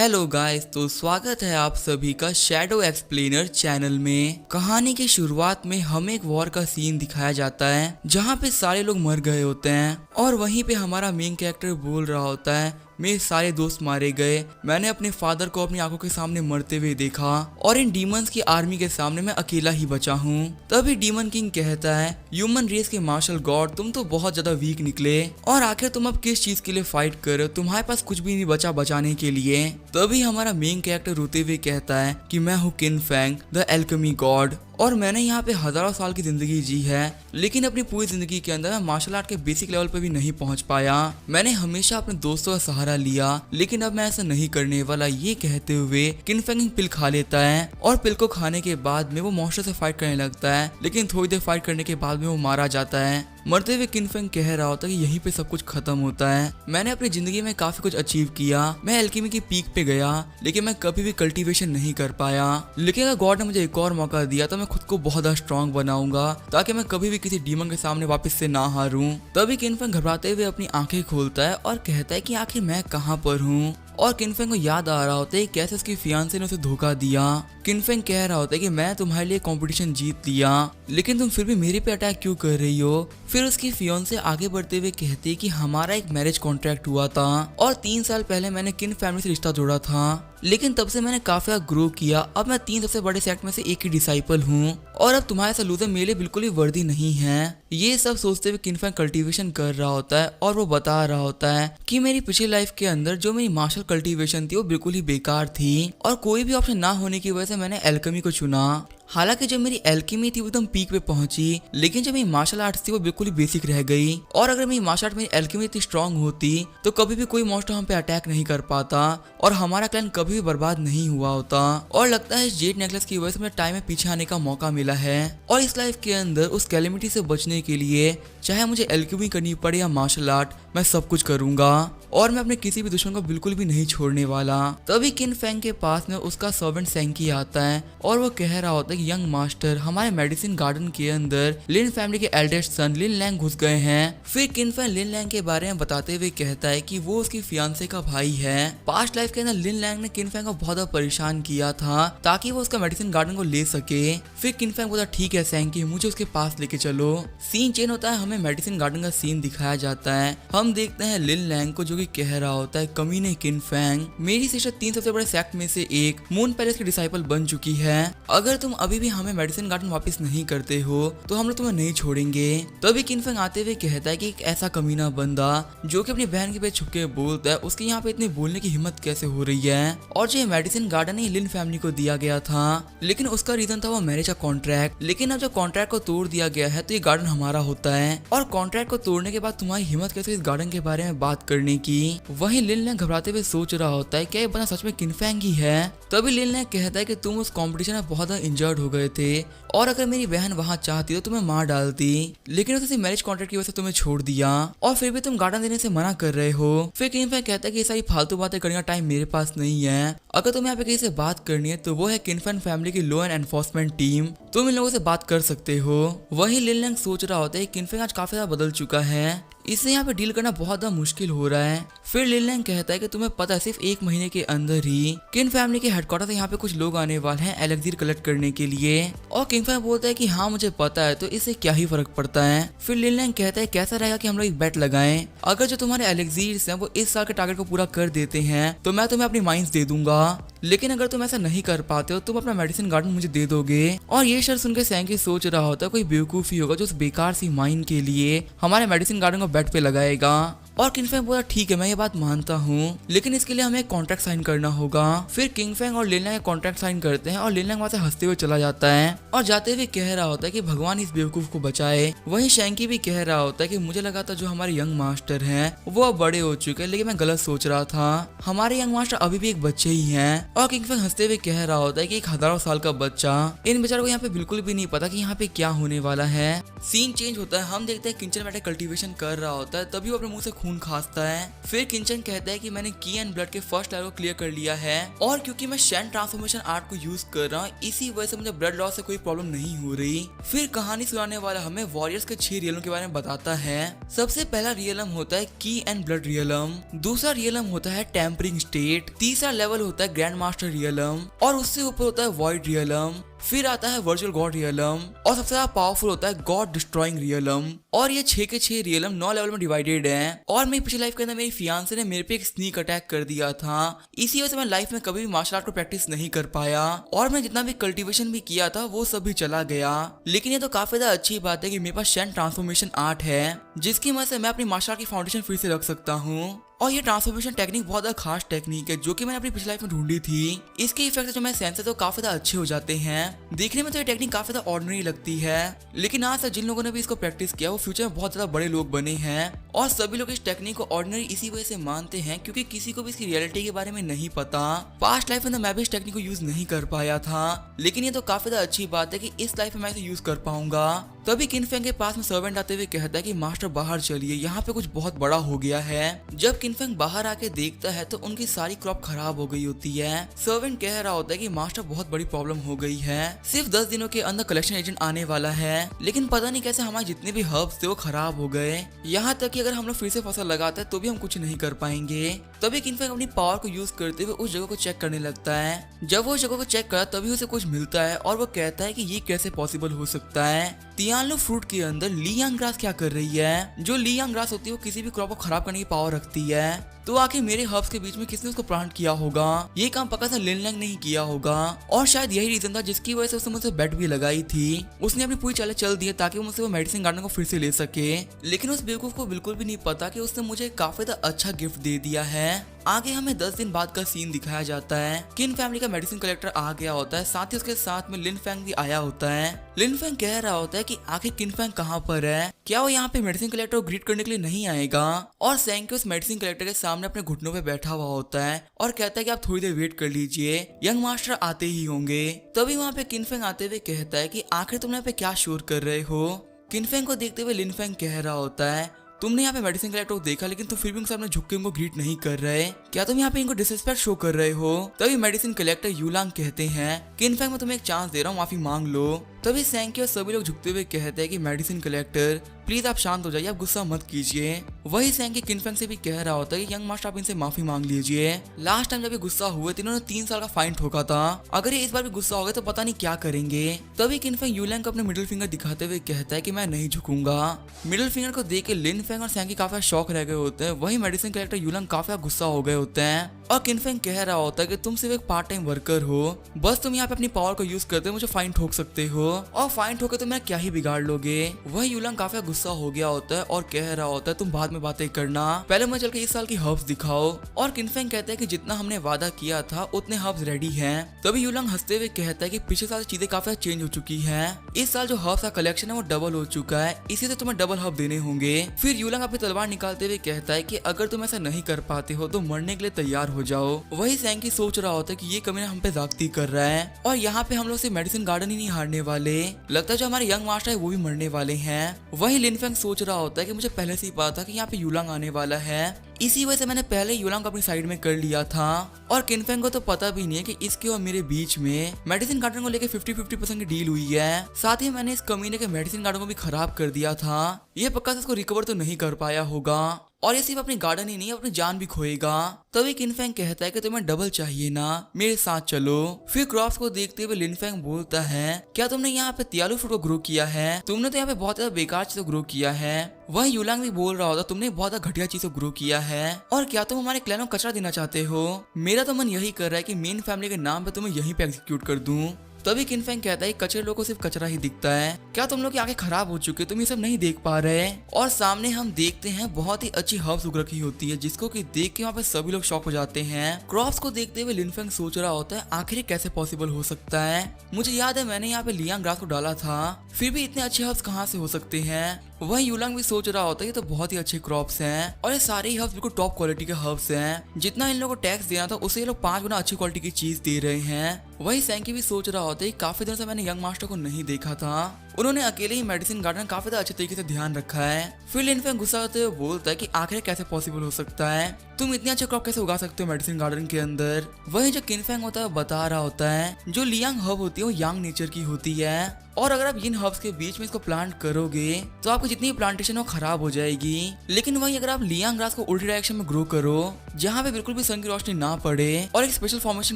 Hello guys, तो स्वागत है आप सभी का शैडो एक्सप्लेनर चैनल में। कहानी की शुरुआत में हमें एक वॉर का सीन दिखाया जाता है जहाँ पे सारे लोग मर गए होते हैं और वहीं पे हमारा मेन कैरेक्टर बोल रहा होता है मेरे सारे दोस्त मारे गए, मैंने अपने फादर को अपनी आंखों के सामने मरते हुए देखा और इन डीमंस की आर्मी के सामने मैं अकेला ही बचा हूँ। तभी डीमन किंग कहता है ह्यूमन रेस के मार्शल गॉड, तुम तो बहुत ज्यादा वीक निकले और आखिर तुम अब किस चीज के लिए फाइट कर रहे हो, तुम्हारे पास कुछ भी नहीं बचा बचाने के लिए। तभी हमारा मेन कैरेक्टर रोते हुए कहता है कि मैं हूँ किन फैंग द एल्केमी गॉड और मैंने यहाँ पे हजारों साल की जिंदगी जी है, लेकिन अपनी पूरी जिंदगी के अंदर मैं मार्शल आर्ट के बेसिक लेवल पे भी नहीं पहुंच पाया। मैंने हमेशा अपने दोस्तों का सहारा लिया, लेकिन अब मैं ऐसा नहीं करने वाला। ये कहते हुए किन फैंग पिल खा लेता है और पिल को खाने के बाद में वो मॉन्स्टर से फाइट करने लगता है, लेकिन थोड़ी देर फाइट करने के बाद में वो मारा जाता है। मरते हुए किन फैंग कह रहा होता है कि यहीं पे सब कुछ खत्म होता है। मैंने अपनी जिंदगी में काफी कुछ अचीव किया, मैं एल्केमी की पीक पे गया, लेकिन मैं कभी भी कल्टीवेशन नहीं कर पाया। लेकिन अगर गॉड ने मुझे एक और मौका दिया तो मैं खुद को बहुत ज्यादा स्ट्रॉन्ग बनाऊंगा ताकि मैं कभी भी किसी डीमन के सामने वापस से ना हारूं। तभी किन फैंग घबराते हुए अपनी आंखें खोलता है और कहता है कि आखिर मैं कहाँ पर हूँ। और किन फैंग को याद आ रहा होता है कैसे उसकी फियांसे ने उसे धोखा दिया। किन फैंग कह रहा होता है कि मैं तुम्हारे लिए कंपटीशन जीत लिया, लेकिन तुम फिर भी मेरे पे अटैक क्यों कर रही हो। फिर उसकी फियांसे आगे बढ़ते हुए कहती कि हमारा एक मैरिज कॉन्ट्रैक्ट हुआ था और 3 साल पहले मैंने किन फैमिली से रिश्ता जोड़ा था, लेकिन तब से मैंने काफी ग्रो किया। अब मैं 3 सबसे बड़े सेक्ट में से एक ही डिसाइपल हूँ और अब तुम्हारे साथ लूजर मेरे लिए बिल्कुल ही वर्दी नहीं है। ये सब सोचते हुए किन फैंग कल्टीवेशन कर रहा होता है और वो बता रहा होता है कि मेरी पिछली लाइफ के अंदर जो मेरी मार्शल कल्टीवेशन थी वो बिल्कुल ही बेकार थी और कोई भी ऑप्शन ना होने की वजह से मैंने एल्केमी को चुना। हालांकि जब मेरी एल्केमी थी वो एकदम पीक पे पहुंची, लेकिन जब मेरी मार्शल आर्ट्स थी वो बिल्कुल ही बेसिक रह गई। और अगर मेरी मार्शल आर्ट मेरी एल्केमी इतनी स्ट्रांग होती तो कभी भी कोई मॉन्स्टर हम पे अटैक नहीं कर पाता और हमारा क्लैन कभी भी बर्बाद नहीं हुआ होता। और लगता है इस जेड नेकलेस की वजह से मुझे टाइम में पीछे आने का मौका मिला है और इस लाइफ के अंदर उस कैलेमिटी से बचने के लिए चाहे मुझे एल्केमी करनी पड़े या मार्शल आर्ट, मैं सब कुछ करूंगा और मैं अपने किसी भी दुश्मन को बिल्कुल भी नहीं छोड़ने वाला। तभी किन फैंग के पास में उसका सर्वेंट सेंकी आता है और वो कह रहा होता है कि यंग मास्टर, हमारे मेडिसिन गार्डन के अंदर लिन फैमिली के एल्डेस्ट सन लिन लैंग घुस गए हैं। फिर किन फैंग लिन लैंग के बारे में बताते हुए कहता है कि वो उसकी फियांसे का भाई है। पास्ट लाइफ के अंदर लिन लैंग ने किन फैंग को बहुत ज्यादा परेशान किया था ताकि वो उसका मेडिसिन गार्डन को ले सके। फिर किन फैंग बोला ठीक है सेंकी, मुझे उसके पास लेके चलो। सीन चेंज होता है, हमें मेडिसिन गार्डन का सीन दिखाया जाता है। हम देखते हैं लिन लैंग को जो कि कह रहा होता है कमीने किन फैंग, मेरी सिस्टर 3 सबसे बड़े सेक्ट में से एक मून पैलेस की डिसाइपल बन चुकी है। अगर तुम अभी भी हमें मेडिसिन गार्डन वापस नहीं करते हो तो हम लोग तुम्हें नहीं छोड़ेंगे। तभी किन फैंग आते हुए कहता है कि एक ऐसा कमीना बंदा जो कि अपनी बहन के पे छुप के बोलता है, उसके यहाँ पे इतनी बोलने की हिम्मत कैसे हो रही है। और जो मेडिसिन गार्डन है लिन फैमिली को दिया गया था, लेकिन उसका रीजन था वो मैरिज का कॉन्ट्रैक्ट। लेकिन अब जब कॉन्ट्रैक्ट को तोड़ दिया गया है तो ये गार्डन हमारा होता है और कॉन्ट्रैक्ट को तोड़ने के बाद तुम्हारी हिम्मत कैसे इस गार्डन के बारे में बात करने की। वहीं लिन लैंग घबराते हुए सोच रहा होता है क्या ये बंदा सच में किन फैंग ही है। तभी लिन लैंग कहता है कि तुम उस कंपटीशन में बहुत ज्यादा इंजर्ड हो गए थे और अगर मेरी बहन वहां चाहती तो तुम्हें मार डालती, लेकिन उसने मैरिज कॉन्ट्रैक्ट की वजह से तुम्हें छोड़ दिया और फिर भी तुम गार्डन देने से मना कर रहे हो। फिर किन फैंग कहता है कि ये सारी फालतू बातें करने का टाइम मेरे पास नहीं है। अगर तुम्हें यहाँ पे किसी से बात करनी है तो वो है किन फैंग फैमिली की लॉ एंड एनफोर्समेंट टीम, तुम इन लोगों से बात कर सकते हो। वही लिन लैंग सोच रहा होता है किन फैंग आज काफी ज्यादा बदल चुका है, इससे यहाँ पे डील करना बहुत ज्यादा मुश्किल हो रहा है। फिर लिन लैंग कहता है कि तुम्हें पता है सिर्फ 1 महीने के अंदर ही किन फैमिली के हेडक्वार्टर से यहाँ पे कुछ लोग आने वाले हैं एलेक्सीर कलेक्ट करने के लिए। और किन फैंग बोलता है कि हाँ मुझे पता है, तो इससे क्या ही फर्क पड़ता है। फिर लिन लैंग कहता है कैसा रहेगा कि हम लोग एक बेट लगाएं, अगर जो तुम्हारे एलेक्सीर्स हैं वो इस साल के टारगेट को पूरा कर देते हैं तो मैं तुम्हें अपनी माइंस दे दूंगा, लेकिन अगर तुम ऐसा नहीं कर पाते हो तुम अपना मेडिसिन गार्डन मुझे दे दोगे। और ये शर्त सुनकर सेंकी सोच रहा होता है कोई बेवकूफी होगा जो उस बेकार सी माइन के लिए हमारे मेडिसिन गार्डन को बेट पे लगाएगा। और किंग फैंग बोला ठीक है मैं ये बात मानता हूँ, लेकिन इसके लिए हमें एक कॉन्ट्रैक्ट साइन करना होगा। फिर किंग फैंग और लिन लैंग एक कॉन्ट्रैक्ट साइन करते हैं और लिन लैंग वहाँ से हंसते हुए चला जाता है और जाते हुए कह रहा होता है कि भगवान इस बेवकूफ को बचाए। वहीं शैंकी भी कह रहा होता है कि मुझे लगा था जो हमारे यंग मास्टर हैं वो अब बड़े हो चुके हैं, लेकिन मैं गलत सोच रहा था, हमारे यंग मास्टर अभी भी एक बच्चे ही हैं। और किंग फैंग हंसते हुए कह रहा होता है कि एक हजारों साल का बच्चा, इन बेचारों को यहाँ पे बिल्कुल भी नहीं पता कि यहाँ पे क्या होने वाला है। सीन चेंज होता है, हम देखते हैं किंचन बैठे कल्टीवेशन कर रहा होता है, तभी वो अपने मुंह से खून खांसता है। फिर किंचन कहता है कि मैंने की एंड ब्लड के फर्स्ट लेवल को क्लियर कर लिया है और क्योंकि मैं शैन ट्रांसफॉर्मेशन आर्ट को यूज कर रहा हूँ इसी वजह से मुझे ब्लड लॉस से कोई प्रॉब्लम नहीं हो रही। फिर कहानी सुनाने वाला हमें वॉरियर्स के 6 रियलम के बारे में बताता है। सबसे पहला रियलम होता है की एंड ब्लड रियलम, दूसरा रियलम होता है टेम्परिंग स्टेट, तीसरा लेवल होता है ग्रैंड मास्टर रियलम और उससे ऊपर होता है वॉइड रियलम। फिर आता है वर्चुअल गॉड रियलम और सबसे ज्यादा पावरफुल होता है गॉड डिस्ट्रॉइंग रियलम। और ये 6 के 6 रियलम 9 लेवल में डिवाइडेड हैं। और मेरी पिछली लाइफ के अंदर मेरी फियांसे ने मेरे पे एक स्नीक अटैक कर दिया था, इसी वजह से मैं लाइफ में कभी भी मार्शल आर्ट को प्रैक्टिस नहीं कर पाया और मैं जितना भी कल्टीवेशन भी किया था वो सब भी चला गया। लेकिन ये तो काफी ज्यादा अच्छी बात है कि मेरे पास शैन ट्रांसफॉर्मेशन आर्ट है जिसकी मदद से मैं अपनी मार्शल आर्ट की फाउंडेशन फिर से रख सकता हूँ। और ये ट्रांसफॉर्मेशन टेक्निक बहुत ज्यादा खास टेक्निक है जो कि मैंने अपनी पिछली लाइफ में ढूंढी थी। इसके इफेक्ट जो मैं सेंस है तो काफी ज्यादा अच्छे हो जाते हैं। देखने में तो ये टेक्निक काफी ज्यादा ऑर्डिनरी लगती है लेकिन आज तक जिन लोगों ने भी इसको प्रैक्टिस किया वो फ्यूचर में बहुत ज्यादा बड़े लोग बने हैं। और सभी लोग इस टेक्निक को ऑर्डिनरी इसी वजह से मानते हैं क्योंकि किसी को भी इसकी रियलिटी के बारे में नहीं पता। पास्ट लाइफ में तो मैं भी इस टेक्निक को यूज नहीं कर पाया था लेकिन ये तो काफी ज्यादा अच्छी बात है कि इस लाइफ में मैं इसे यूज कर पाऊंगा। तभी किनफेंग के पास में सर्वेंट आते हुए कहता है कि मास्टर बाहर चलिए, यहाँ पे कुछ बहुत बड़ा हो गया है। जब किनफेंग बाहर आके देखता है तो उनकी सारी क्रॉप खराब हो गई होती है। सर्वेंट कह रहा होता है कि मास्टर बहुत बड़ी प्रॉब्लम हो गई है, सिर्फ 10 दिनों के अंदर कलेक्शन एजेंट आने वाला है लेकिन पता नहीं कैसे हमारे जितने भी हर्ब्स थे वो खराब हो गए। यहाँ तक कि अगर हम लोग फिर से फसल लगाते हैं तो भी हम कुछ नहीं कर पाएंगे। तभी किनफेंग अपनी पावर को यूज करते हुए उस जगह को चेक करने लगता है। जब वो उस जगह को चेक करा तभी उसे कुछ मिलता है और वो कहता है कि ये कैसे पॉसिबल हो सकता है। तियानलो फ्रूट के अंदर लियांग ग्रास क्या कर रही है? जो लियांग ग्रास होती है वो किसी भी क्रॉप को खराब करने की पावर रखती है। तो आखिर मेरे हर्ब्स के बीच में किसने उसको प्लांट किया होगा? ये काम पक्का सा लिन लैंग नहीं किया होगा और शायद यही रीजन था जिसकी वजह से उसने मुझसे बेट भी लगाई थी। उसने अपनी पूरी चालें चल दी है ताकि वो मुझसे वो मेडिसिन गार्डन को फिर से ले सके। लेकिन उस बेवकूफ को बिल्कुल भी नहीं पता कि उसने मुझे काफी ज्यादा अच्छा गिफ्ट दे दिया है। आगे हमें 10 दिन बाद का सीन दिखाया जाता है। किन फैमिली का मेडिसिन कलेक्टर आ गया होता है, साथ ही उसके साथ में लिन फैंग भी आया होता है। लिन फैंग कह रहा होता है कि आखिर किन फैंग कहाँ पर है, क्या वो यहाँ पे मेडिसिन कलेक्टर को ग्रीट करने के लिए नहीं आएगा? और सैंग उस मेडिसिन कलेक्टर के सामने अपने घुटनों पे बैठा हुआ होता है और कहता है कि आप थोड़ी देर वेट कर लीजिए, यंग मास्टर आते ही होंगे। तभी वहाँ पे किन फैंग आते हुए कहता है कि आखिर तुम यहाँ पे क्या शोर कर रहे हो? किन फैंग को देखते हुए लिन फैंग कह रहा होता है तुमने यहाँ पे मेडिसिन कलेक्टर को देखा लेकिन तुम फिर भी उनके सामने झुक के उनको ग्रीट नहीं कर रहे, क्या तुम यहाँ पे इनको डिसरिस्पेक्ट शो कर रहे हो? तभी मेडिसिन कलेक्टर यूलांग कहते हैं कि इनफैक्ट मैं तुम्हें एक चांस दे रहा हूँ, माफी मांग लो। तभी सैंकी और सभी लोग झुकते हुए कहते हैं कि मेडिसिन कलेक्टर प्लीज आप शांत हो जाइए, आप गुस्सा मत कीजिए। वही सैंकी किनफेंग से भी कह रहा होता है कि यंग मास्टर आप इनसे माफी मांग लीजिए। लास्ट टाइम जब ये गुस्सा हुए थे इन्होंने 3 साल का फाइन ठोका था, अगर ये इस बार भी गुस्सा हो गए तो पता नहीं क्या करेंगे। तभी किनफेंग यूलैंग को अपने मिडिल फिंगर दिखाते हुए कहता है कि मैं नहीं झुकूंगा। मिडिल फिंगर को देख के लिन फेंग और सैंकी काफी शौक रह गए होते हैं। वही मेडिसिन कलेक्टर यूलैंग काफी गुस्सा हो गए होते हैं और किनफेंग कह रहा होता है कि तुम सिर्फ एक पार्ट टाइम वर्कर हो, बस तुम यहाँ पे अपनी पावर को यूज करते मुझे फाइन ठोक सकते हो और फाइन ठोके तो मैं क्या ही बिगाड़ लोगे। वही यूलैंग काफी गुस्सा हो गया होता है और कह रहा होता है तुम बाद में बातें करना, पहले मुझे चल के इस साल की हर्ब्स दिखाओ। और किनफेंग कहता है कि जितना हमने वादा किया था उतने हर्ब्स रेडी हैं। तभी यूलैंग हंसते हुए कहता है कि पिछले साल चीजें काफी चेंज हो चुकी हैं, इस साल जो हर्ब्स का कलेक्शन है वो डबल हो चुका है, इसी से तुम्हें डबल हर्ब देने होंगे। फिर यूलैंग अपनी तलवार निकालते हुए कहता है कि अगर तुम ऐसा नहीं कर पाते हो तो मरने के लिए तैयार हो जाओ। वही सैंकी सोच रहा होता है कि ये कमीना हम पे जागती कर रहा है और यहाँ पे हम लोग सिर्फ मेडिसिन गार्डन ही नहीं हारने वाले, लगता है जो हमारे यंग मास्टर है वो भी मरने वाले हैं। वही लिनफेंग सोच रहा होता है कि मुझे पहले से ही पता था कि यहाँ पे यूलांग आने वाला है, इसी वजह से मैंने पहले यूलांग को अपनी साइड में कर लिया था। और किनफेंग को तो पता भी नहीं है कि इसके और मेरे बीच में मेडिसिन गार्डन को लेकर 50-50% की डील हुई है। साथ ही मैंने इस कमीने के मेडिसिन गार्डन को भी खराब कर दिया था, ये पक्का से इसको रिकवर तो नहीं कर पाया होगा और ये सिर्फ अपनी गार्डन ही नहीं अपनी जान भी खोएगा। तभी किनफेंग कहता है कि तुम्हें डबल चाहिए ना, मेरे साथ चलो। फिर क्रॉप्स को देखते हुए लिनफेंग बोलता है क्या तुमने यहाँ पे तियालू फ्रूट को ग्रो किया है? तुमने तो यहाँ पे बहुत ज्यादा बेकार चीज को ग्रो किया है। वही यूलांग भी बोल रहा होता तुमने बहुत ज्यादा घटिया चीज को ग्रो किया है और क्या तुम हमारे क्लैन को कचरा देना चाहते हो? मेरा तो मन यही कर रहा है कि मेन फैमिली के नाम पे तुम्हें यहीं पे एग्जीक्यूट कर दूं। तभी किनफेंग कहता है कचरे लोगों को सिर्फ कचरा ही दिखता है, क्या तुम लोग की आंखें खराब हो चुकी है, तुम ये सब नहीं देख पा रहे? और सामने हम देखते हैं बहुत ही अच्छी हर्ब्स उग रखी होती है जिसको कि देख के वहाँ पे सभी लोग शॉक हो जाते हैं। क्रॉप्स को देखते हुए लिनफेंग सोच रहा होता है आखिर कैसे पॉसिबल हो सकता है, मुझे याद है मैंने यहाँ पे लियांग ग्रास को डाला था, फिर भी इतने अच्छे हर्ब्स कहाँ से हो सकते हैं। वही यूलांग भी सोच रहा होता है ये तो बहुत ही अच्छे क्रॉप्स हैं और ये सारे ही हर्ब्स बिल्कुल टॉप क्वालिटी के हर्ब्स हैं, जितना इन लोगों को टैक्स देना था उससे ये लोग 5 गुना अच्छी क्वालिटी की चीज दे रहे हैं। वही सैंकी भी सोच रहा होता है काफी दिनों से मैंने यंग मास्टर को नहीं देखा था, उन्होंने अकेले ही मेडिसिन गार्डन काफी ज्यादा अच्छे तरीके से ध्यान रखा है। फिर लिनफेंग गुस्सा होते हुए बोलता है कि आखिर कैसे पॉसिबल हो सकता है, तुम इतने अच्छे क्रॉप कैसे उगा सकते हो मेडिसिन गार्डन के अंदर। वहीं जो किनफेंग होता है वो बता रहा होता है जो लियांग हब होती है वो यांग नेचर की होती है, और अगर आप इन हब्स के बीच में इसको प्लांट करोगे तो आपकी जितनी प्लांटेशन वो खराब हो जाएगी। लेकिन वहीं अगर आप लियांग ग्रास को उल्टी डायरेक्शन में ग्रो करो, जहाँ पे बिल्कुल भी सन की रोशनी ना पड़े, और एक स्पेशल फॉर्मेशन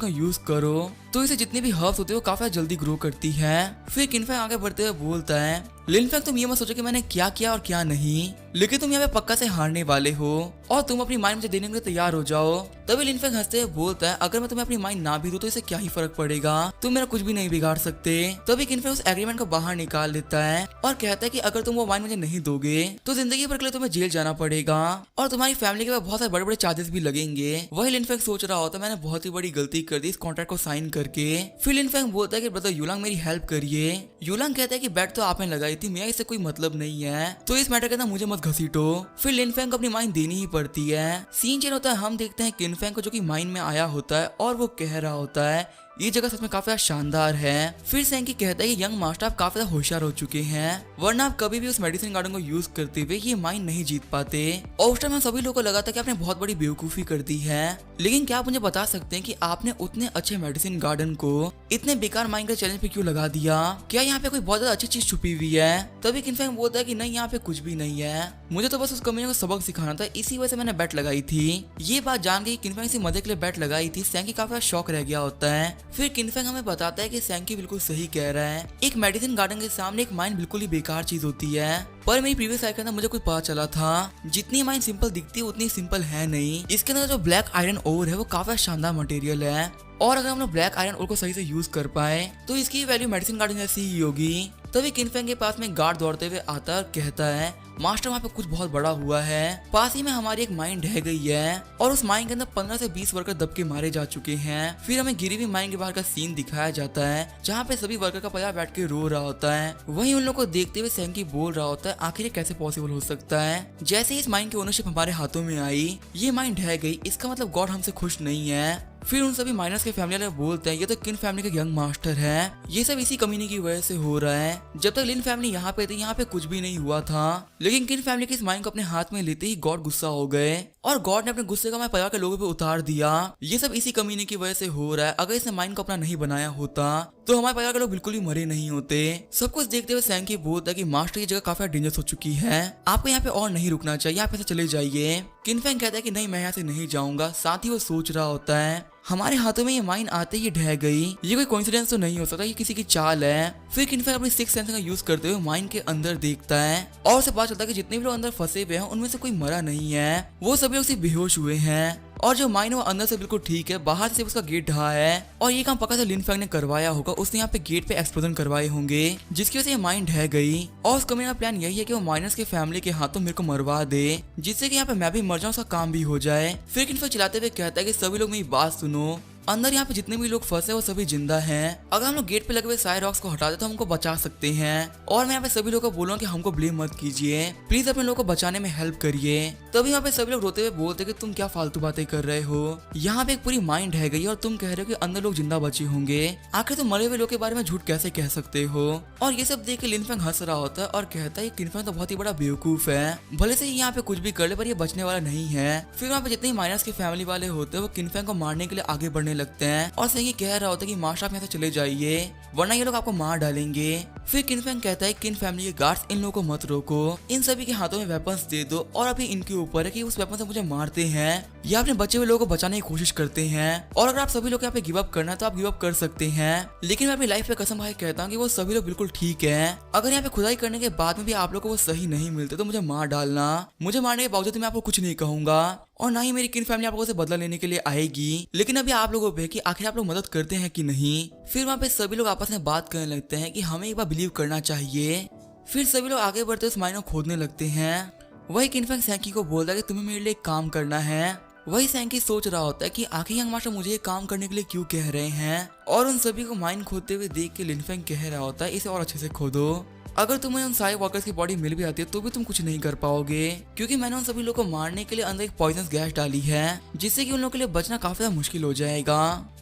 का यूज करो, तो इसे जितनी भी हर्ब्स होते हैं वो काफी जल्दी ग्रो करती है। फिर किनफेंग आगे बढ़ते हुए बोलता है लिनफेंग तुम ये मत सोचो कि मैंने क्या किया और क्या नहीं, लेकिन तुम यहाँ पे पक्का से हारने वाले हो और तुम अपनी माइंड मुझे देने के लिए तैयार हो जाओ। तभी लिनफेंग हंसते हुए बोलता है अगर मैं तुम्हें अपनी माइंड ना भी दूं तो इससे क्या ही फर्क पड़ेगा, तुम मेरा कुछ भी नहीं बिगाड़ सकते। तभी किनफेंग उस एग्रीमेंट को बाहर निकाल देता है और कहता है कि अगर तुम वो माइंड मुझे नहीं दोगे तो जिंदगी भर के लिए तुम्हें जेल जाना पड़ेगा और तुम्हारी फैमिली के पास बहुत सारे बड़े बड़े चार्जेस भी लगेंगे। वही लिनफेंग सोच रहा होता है मैंने बहुत ही बड़ी गलती कर दी इस कॉन्ट्रैक्ट को साइन करके। फिर लिनफेंग बोलता है कि ब्रदर यूलांग मेरी हेल्प करिए। यूलांग कहता है कि बैट तो आपने लगाई थी, मेरा इससे कोई मतलब नहीं है, तो इस मैटर के अंदर मुझे मत घसीटो। फिर लिनफेंग को अपनी माइंड देनी ही पड़ती है। सीन चेंज होता है, हम देखते हैं किनफेंग को जो कि माइंड में आया होता है और वो कह रहा होता है ये जगह सच में काफी शानदार है। फिर सेंकी कहता है कि यंग मास्टर आप काफी होशियार हो चुके हैं, वरना आप कभी भी उस मेडिसिन गार्डन को यूज करते हुए ये माइंड नहीं जीत पाते। और उस टाइम हम सभी लोगों को लगा था कि आपने बहुत बड़ी बेवकूफी कर दी है, लेकिन क्या आप मुझे बता सकते हैं कि आपने उतने अच्छे मेडिसिन गार्डन को इतने बेकार माइंड के चैलेंज पे क्यों लगा दिया? क्या यहाँ पे कोई बहुत ज्यादा अच्छी चीज छुपी हुई है? तभी किनफेंग बोलता है कि नहीं यहाँ पे कुछ भी नहीं है, मुझे तो बस उस कमीने को सबक सिखाना था, इसी वजह से मैंने बैट लगाई थी। ये बात जान के किनफेंग से मदद के लिए बैट लगाई थी, सेंकी काफी शौक रह गया होता है। फिर किनफेंग हमें बताता है कि सेंकी बिल्कुल सही कह रहा है, एक मेडिसिन गार्डन के सामने एक माइंड बिल्कुल ही बेकार चीज होती है। पर मेरी प्रीवियस लाइफ के अंदर मुझे कुछ पता चला था, जितनी माइंड सिंपल दिखती है उतनी सिंपल है नहीं। इसके अंदर जो ब्लैक आयरन ओर है वो काफी शानदार मटेरियल है, और अगर हम लोग ब्लैक आयरन ओर को सही से यूज कर पाए तो इसकी वैल्यू मेडिसिन गार्डन जैसी ही होगी। तभी किनफेंग के पास में गार्ड दौड़ते हुए आता है और कहता है मास्टर वहाँ पे कुछ बहुत बड़ा हुआ है, पास ही में हमारी एक माइंड रह गई है और उस माइंड के अंदर 15 से 20 वर्कर दब के मारे जा चुके हैं। फिर हमें गिरी हुई माइंड के बाहर का सीन दिखाया जाता है जहाँ पे सभी वर्कर का परिवार बैठ के रो रहा होता है। वहीं उन लोगों को देखते हुए सेंकी बोल रहा होता है आखिर कैसे पॉसिबल हो सकता है, जैसे ही इस माइंड की ओनरशिप हमारे हाथों में आई ये माइंड रह गई, इसका मतलब गॉड हमसे खुश नहीं है। फिर उन सभी माइनर्स के फैमिली वाले बोलते हैं ये तो किन फैमिली का यंग मास्टर है, ये सब इसी कमीनी की वजह से हो रहा है। जब तक लिन फैमिली यहाँ पे थी यहाँ पे कुछ भी नहीं हुआ था, लेकिन किन फैमिली के इस माइंड को अपने हाथ में लेते ही गॉड गुस्सा हो गए और गॉड ने अपने गुस्से का हमारे परिवार के लोगों पे उतार दिया। ये सब इसी कमीने की वजह से हो रहा है, अगर इसने माइंड को अपना नहीं बनाया होता तो हमारे परिवार के लोग बिल्कुल ही मरे नहीं होते। सब कुछ देखते हुए सेंकी बोलता है कि मास्टर की जगह काफी डेंजरस हो चुकी है, आपको यहाँ पे और नहीं रुकना चाहिए, यहाँ पे से चले जाइए। किनफेंग कहता है कि नहीं मैं यहाँ से नहीं जाऊंगा। साथ ही वो सोच रहा होता है हमारे हाथों में ये माइंड आते ही ढह गई, ये कोई कोइंसिडेंस तो नहीं हो सकता, ये किसी की चाल है। फिर किनफेंग अपनी सिक्स सेंस का यूज करते हुए माइंड के अंदर देखता है और उसे पता चलता है कि जितने भी लोग अंदर फंसे हुए हैं उनमें से कोई मरा नहीं है, वो सभी लोग सिर्फ बेहोश हुए हैं और जो माइंड वो अंदर से बिल्कुल ठीक है, बाहर से उसका गेट ढहा है और ये काम पक्का से लिनफेंग ने करवाया होगा, उसने यहाँ पे गेट पे एक्सप्लोजन करवाए होंगे जिसकी वजह से माइंड ढह गई। और उस कमीने का प्लान यही है कि वो माइनर्स के फैमिली के हाथों मेरे को मरवा दे, जिससे कि यहाँ पे मैं भी मर जाऊँ, उसका काम भी हो जाए। फिर किनफेंग चिल्लाते हुए कहता है कि सभी लोग मेरी बात सुनो, अंदर यहाँ पे जितने भी लोग फंसे वो सभी जिंदा हैं, अगर हम लोग गेट पे लगे हुए सारे रॉक्स को हटा दे तो हमको बचा सकते हैं। और मैं यहाँ पे सभी लोगों को बोलूँ कि हमको ब्लेम मत कीजिए, प्लीज अपने लोगों को बचाने में हेल्प करिए। तभी यहाँ पे सभी लोग रोते हुए बोलते कि तुम क्या फालतू बातें कर रहे हो, यहाँ पे एक पूरी माइंड रह गई और तुम कह रहे हो कि अंदर लोग जिंदा बचे होंगे, आखिर तुम मरे हुए लोग के बारे में झूठ कैसे कह सकते हो। और ये सब देख के लिनफेंग हंस रहा होता है और कहता है किनफेंग तो बहुत ही बड़ा बेवकूफ है, भले से यहाँ पे कुछ भी कर ले पर ये बचने वाला नहीं है। फिर वहाँ पे जितने माइनर्स के फैमिली वाले होते हैं वो किनफेंग को मारने के लिए आगे बढ़ने लगते हैं और ये कह रहा होता है कि मास्टर आप यहाँ से चले जाइए वरना ये लोग आपको मार डालेंगे। फिर किनफेंग कहता है किन फैमिली के गार्ड्स इन लोगों को मत रोको, इन सभी के हाथों में वेपन्स दे दो और अभी इनके ऊपर है कि उस वेपन से मुझे मारते हैं या अपने बचे हुए लोगों को बचाने की कोशिश करते हैं। और अगर आप सभी लोग यहाँ पे गिव अप करना है तो आप गिव अप कर सकते हैं, लेकिन मैं अपनी लाइफ पे कसम भाई कहता हूँ कि वो सभी लोग बिल्कुल ठीक है। अगर यहाँ पे खुदाई करने के बाद में भी आप लोग को वो सही नहीं मिलते तो मुझे मार डालना, मुझे मारने के बावजूद मैं आपको कुछ नहीं कहूंगा और ना ही मेरी किन फैमिली आप लोगों से बदला लेने के लिए आएगी। लेकिन अभी आप लोगों पे कि आखिर आप लोग मदद करते हैं कि नहीं। फिर वहाँ पे सभी लोग आपस में बात करने लगते हैं कि हमें एक बार बिलीव करना चाहिए। फिर सभी लोग आगे बढ़ते उस माइंड को खोदने लगते हैं। वही किनफेंग सेंकी को बोलता है कि तुम्हें मेरे लिए एक काम करना है। वही सेंकी सोच रहा होता है कि आखिर यंग मास्टर मुझे काम करने के लिए क्यों कह रहे हैं, और उन सभी को माइंड खोदते हुए देख के लिनफेंग कह रहा होता है इसे और अच्छे से खोदो, अगर तुम्हें उन सारे वर्कर्स की बॉडी मिल भी आती है तो भी तुम कुछ नहीं कर पाओगे, क्योंकि मैंने उन सभी लोगों को मारने के लिए अंदर एक पॉइजनस गैस डाली है जिससे कि उन लोगों के लिए बचना काफी ज्यादा मुश्किल हो जाएगा।